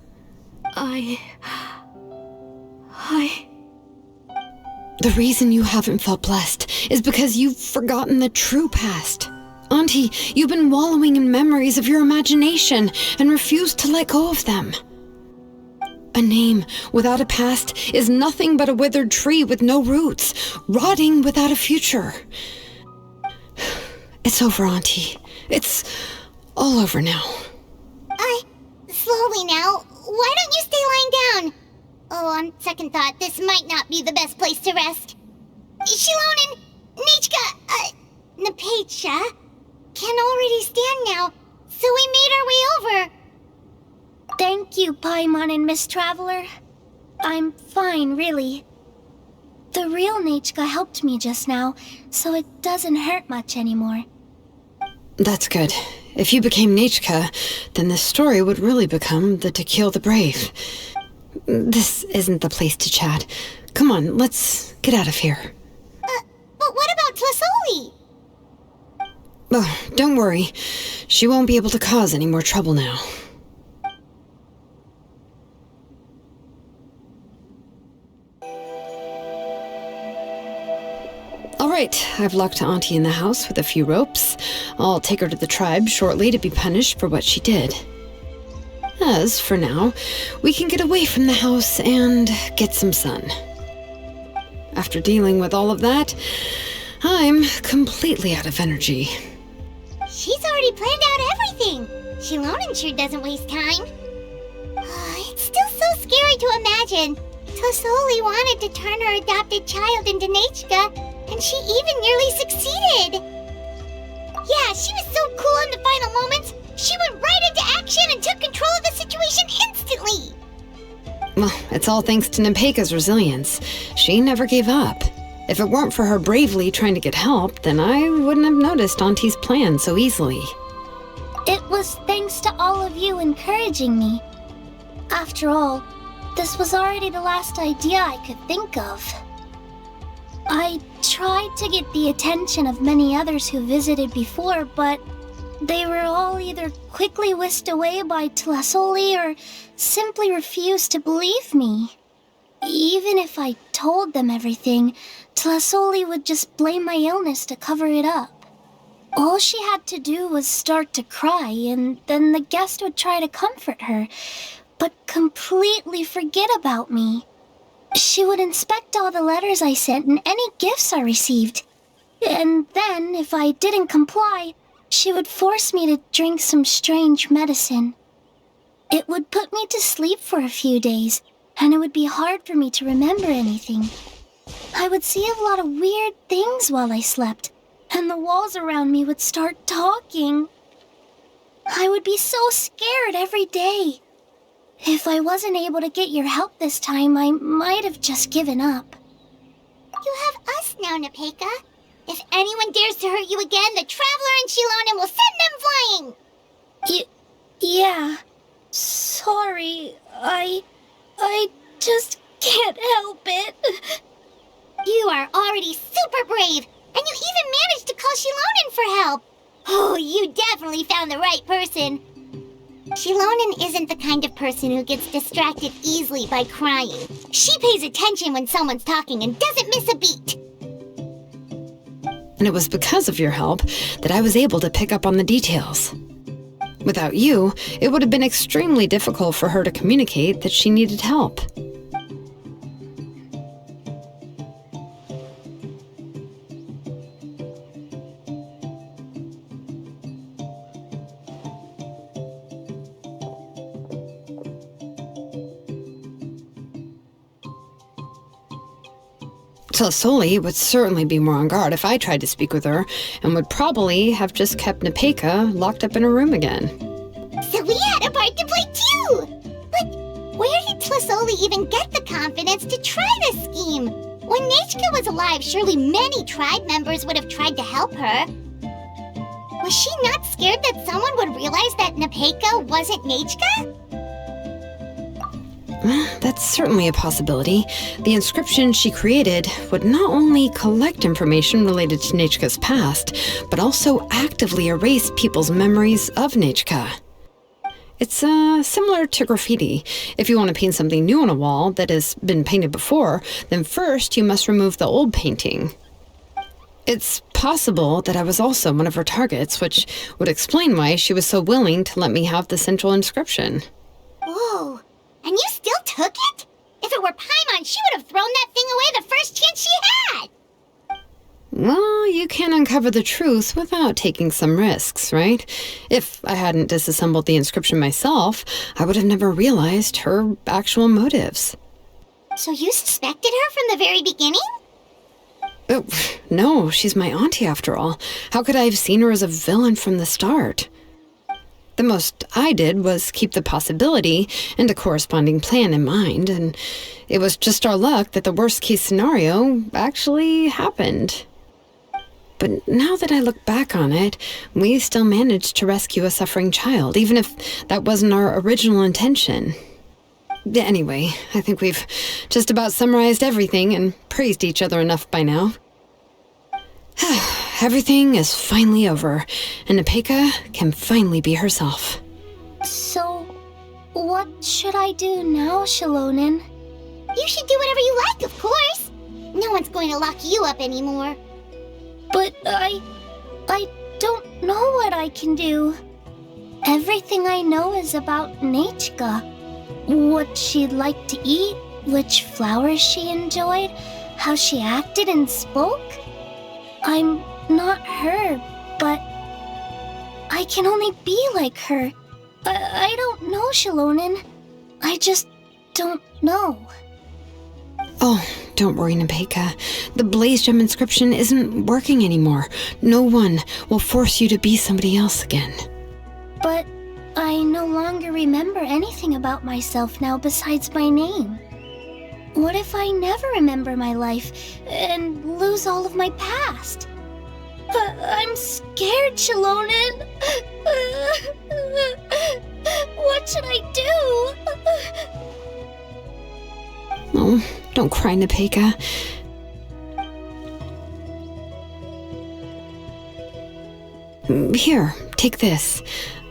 The reason you haven't felt blessed is because you've forgotten the true past. Auntie, you've been wallowing in memories of your imagination and refused to let go of them. A name without a past is nothing but a withered tree with no roots, rotting without a future. It's over, Auntie. It's all over now. Slowly now. Why don't you stay lying down? Oh, on second thought, this might not be the best place to rest. Xilonen, Nichka, Napecha can already stand now, so we made our way over. Thank you, Paimon and Miss Traveler. I'm fine, really. The real Nichka helped me just now, so it doesn't hurt much anymore. That's good. If you became Nichka, then this story would really become the To Kill the Brave. This isn't the place to chat. Come on, let's get out of here. But what about Tlasoli? Oh, don't worry. She won't be able to cause any more trouble now. All right, I've locked Auntie in the house with a few ropes. I'll take her to the tribe shortly to be punished for what she did. As for now, we can get away from the house and get some sun. After dealing with all of that, I'm completely out of energy. She's already planned out everything. Xilonen sure doesn't waste time. It's still so scary to imagine. Tlasoli wanted to turn her adopted child into Nichka, and she even nearly succeeded. Yeah, she was so cool in the final moments. She went right into action and took control of the situation instantly. Well, it's all thanks to Napecha's resilience. She never gave up. If it weren't for her bravely trying to get help, then I wouldn't have noticed Auntie's plan so easily. It was thanks to all of you encouraging me. After all, this was already the last idea I could think of. I tried to get the attention of many others who visited before, but they were all either quickly whisked away by Tlasoli or simply refused to believe me. Even if I told them everything, Tlasoli would just blame my illness to cover it up. All she had to do was start to cry, and then the guest would try to comfort her, but completely forget about me. She would inspect all the letters I sent and any gifts I received. And then, if I didn't comply, she would force me to drink some strange medicine. It would put me to sleep for a few days, and it would be hard for me to remember anything. I would see a lot of weird things while I slept, and the walls around me would start talking. I would be so scared every day. If I wasn't able to get your help this time, I might have just given up. You have us now, Napecha. If anyone dares to hurt you again, the Traveler and Xilonen will send them flying! Yeah. Sorry, I just can't help it. You are already super brave, and you even managed to call Xilonen for help. Oh, you definitely found the right person. Xilonen isn't the kind of person who gets distracted easily by crying. She pays attention when someone's talking and doesn't miss a beat. And it was because of your help that I was able to pick up on the details. Without you, it would have been extremely difficult for her to communicate that she needed help. Tlasoli would certainly be more on guard if I tried to speak with her, and would probably have just kept Napecha locked up in her room again. So we had a part to play too! But where did Tlasoli even get the confidence to try this scheme? When Nichka was alive, surely many tribe members would have tried to help her. Was she not scared that someone would realize that Napecha wasn't Nichka? That's certainly a possibility. The inscription she created would not only collect information related to Nichka's past, but also actively erase people's memories of Nichka. It's similar to graffiti. If you want to paint something new on a wall that has been painted before, then first you must remove the old painting. It's possible that I was also one of her targets, which would explain why she was so willing to let me have the central inscription. Whoa. And you still took it? If it were Paimon, she would have thrown that thing away the first chance she had! Well, you can uncover the truth without taking some risks, right? If I hadn't disassembled the inscription myself, I would have never realized her actual motives. So you suspected her from the very beginning? Oh, no, she's my auntie after all. How could I have seen her as a villain from the start? The most I did was keep the possibility and a corresponding plan in mind, and it was just our luck that the worst-case scenario actually happened. But now that I look back on it, we still managed to rescue a suffering child, even if that wasn't our original intention. Anyway, I think we've just about summarized everything and praised each other enough by now. Everything is finally over, and Nepeka can finally be herself. So, what should I do now, Xilonen? You should do whatever you like, of course. No one's going to lock you up anymore. But I don't know what I can do. Everything I know is about Nechka. What she'd like to eat, which flowers she enjoyed, how she acted and spoke. I'm not her, but I can only be like her. I don't know, Xilonen. I just don't know. Oh, don't worry, Nepeka. The Blaze Gem inscription isn't working anymore. No one will force you to be somebody else again. But I no longer remember anything about myself now besides my name. What if I never remember my life and lose all of my past? I'm scared, Xilonen. What should I do? Oh, don't cry, Nepeka. Here, take this.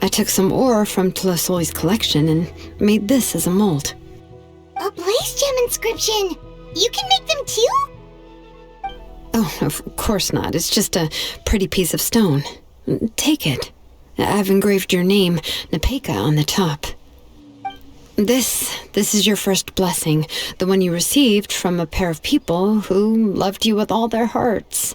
I took some ore from Tlasoli's collection and made this as a mold. A Blaze Gem inscription! You can make them too? Oh, of course not. It's just a pretty piece of stone. Take it. I've engraved your name, Nepeka, on the top. This is your first blessing, the one you received from a pair of people who loved you with all their hearts.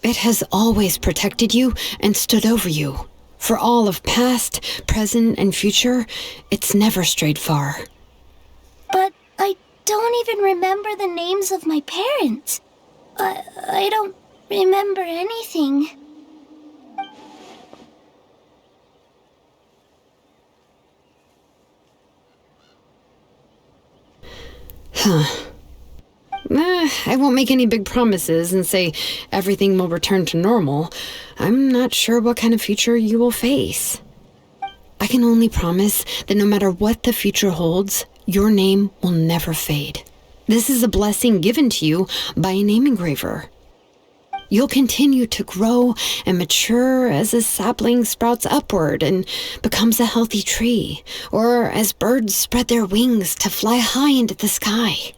It has always protected you and stood over you. For all of past, present, and future, it's never strayed far. But I don't even remember the names of my parents. I don't remember anything. I won't make any big promises and say everything will return to normal. I'm not sure what kind of future you will face. I can only promise that no matter what the future holds, your name will never fade. This is a blessing given to you by a name engraver. You'll continue to grow and mature as a sapling sprouts upward and becomes a healthy tree, or as birds spread their wings to fly high into the sky.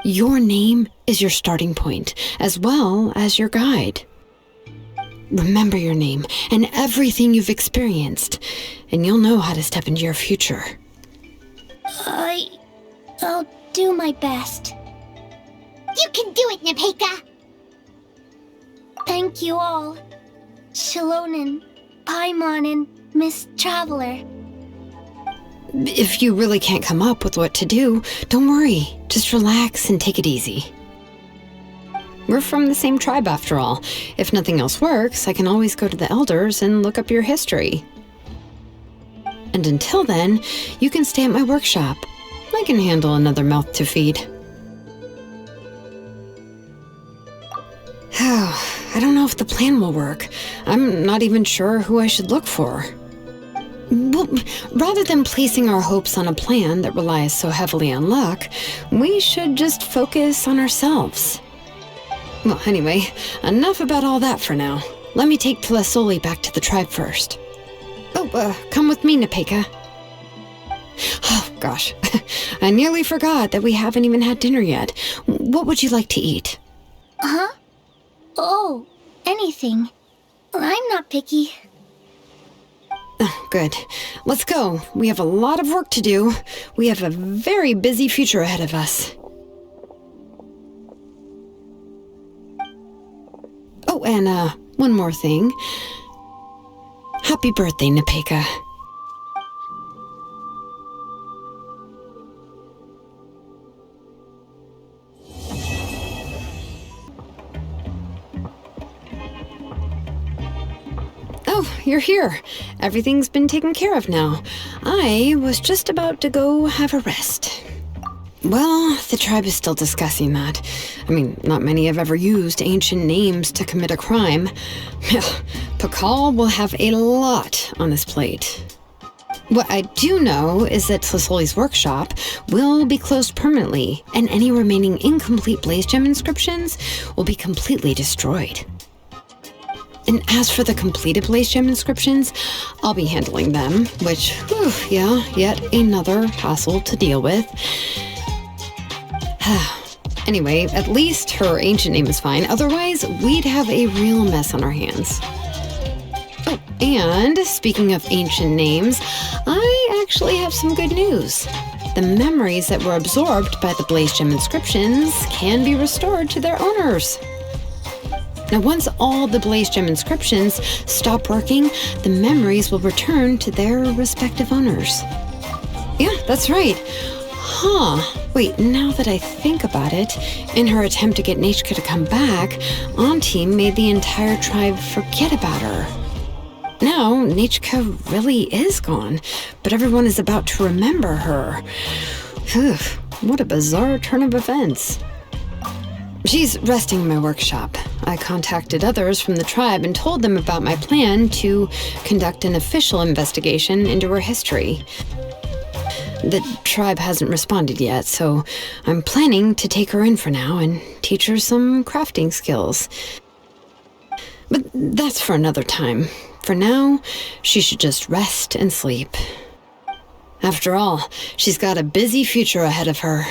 Your name is your starting point, as well as your guide. Remember your name and everything you've experienced, and you'll know how to step into your future. I'll do my best. You can do it, Nepeka! Thank you all. Xilonen, Paimon, and Miss Traveler. If you really can't come up with what to do, don't worry. Just relax and take it easy. We're from the same tribe after all. If nothing else works, I can always go to the elders and look up your history. And until then, you can stay at my workshop. I can handle another mouth to feed. I don't know if the plan will work. I'm not even sure who I should look for. Well, rather than placing our hopes on a plan that relies so heavily on luck, we should just focus on ourselves. Well, anyway, enough about all that for now. Let me take Tlasoli back to the tribe first. Oh, come with me, Nepeka. Oh, gosh. I nearly forgot that we haven't even had dinner yet. What would you like to eat? Huh? Oh, anything. I'm not picky. Oh, good. Let's go. We have a lot of work to do. We have a very busy future ahead of us. and, one more thing. Happy birthday, Nepeka. Oh, you're here. Everything's been taken care of now. I was just about to go have a rest. Well, the tribe is still discussing that. I mean, not many have ever used ancient names to commit a crime. Pakal will have a lot on his plate. What I do know is that Tlisoli's workshop will be closed permanently, and any remaining incomplete Blaze Gem inscriptions will be completely destroyed. And as for the completed Blaze Gem inscriptions, I'll be handling them, which, yet another hassle to deal with. Anyway, at least her ancient name is fine. Otherwise, we'd have a real mess on our hands. Oh, and speaking of ancient names, I actually have some good news. The memories that were absorbed by the Blaze Gem inscriptions can be restored to their owners. Now, once all the Blaze Gem inscriptions stop working, the memories will return to their respective owners. Yeah, that's right. Wait, now that I think about it, in her attempt to get Nechka to come back, Auntie made the entire tribe forget about her. Now, Nechka really is gone, but everyone is about to remember her. What a bizarre turn of events. She's resting in my workshop. I contacted others from the tribe and told them about my plan to conduct an official investigation into her history. The tribe hasn't responded yet, so I'm planning to take her in for now and teach her some crafting skills. But that's for another time. For now, she should just rest and sleep. After all, she's got a busy future ahead of her.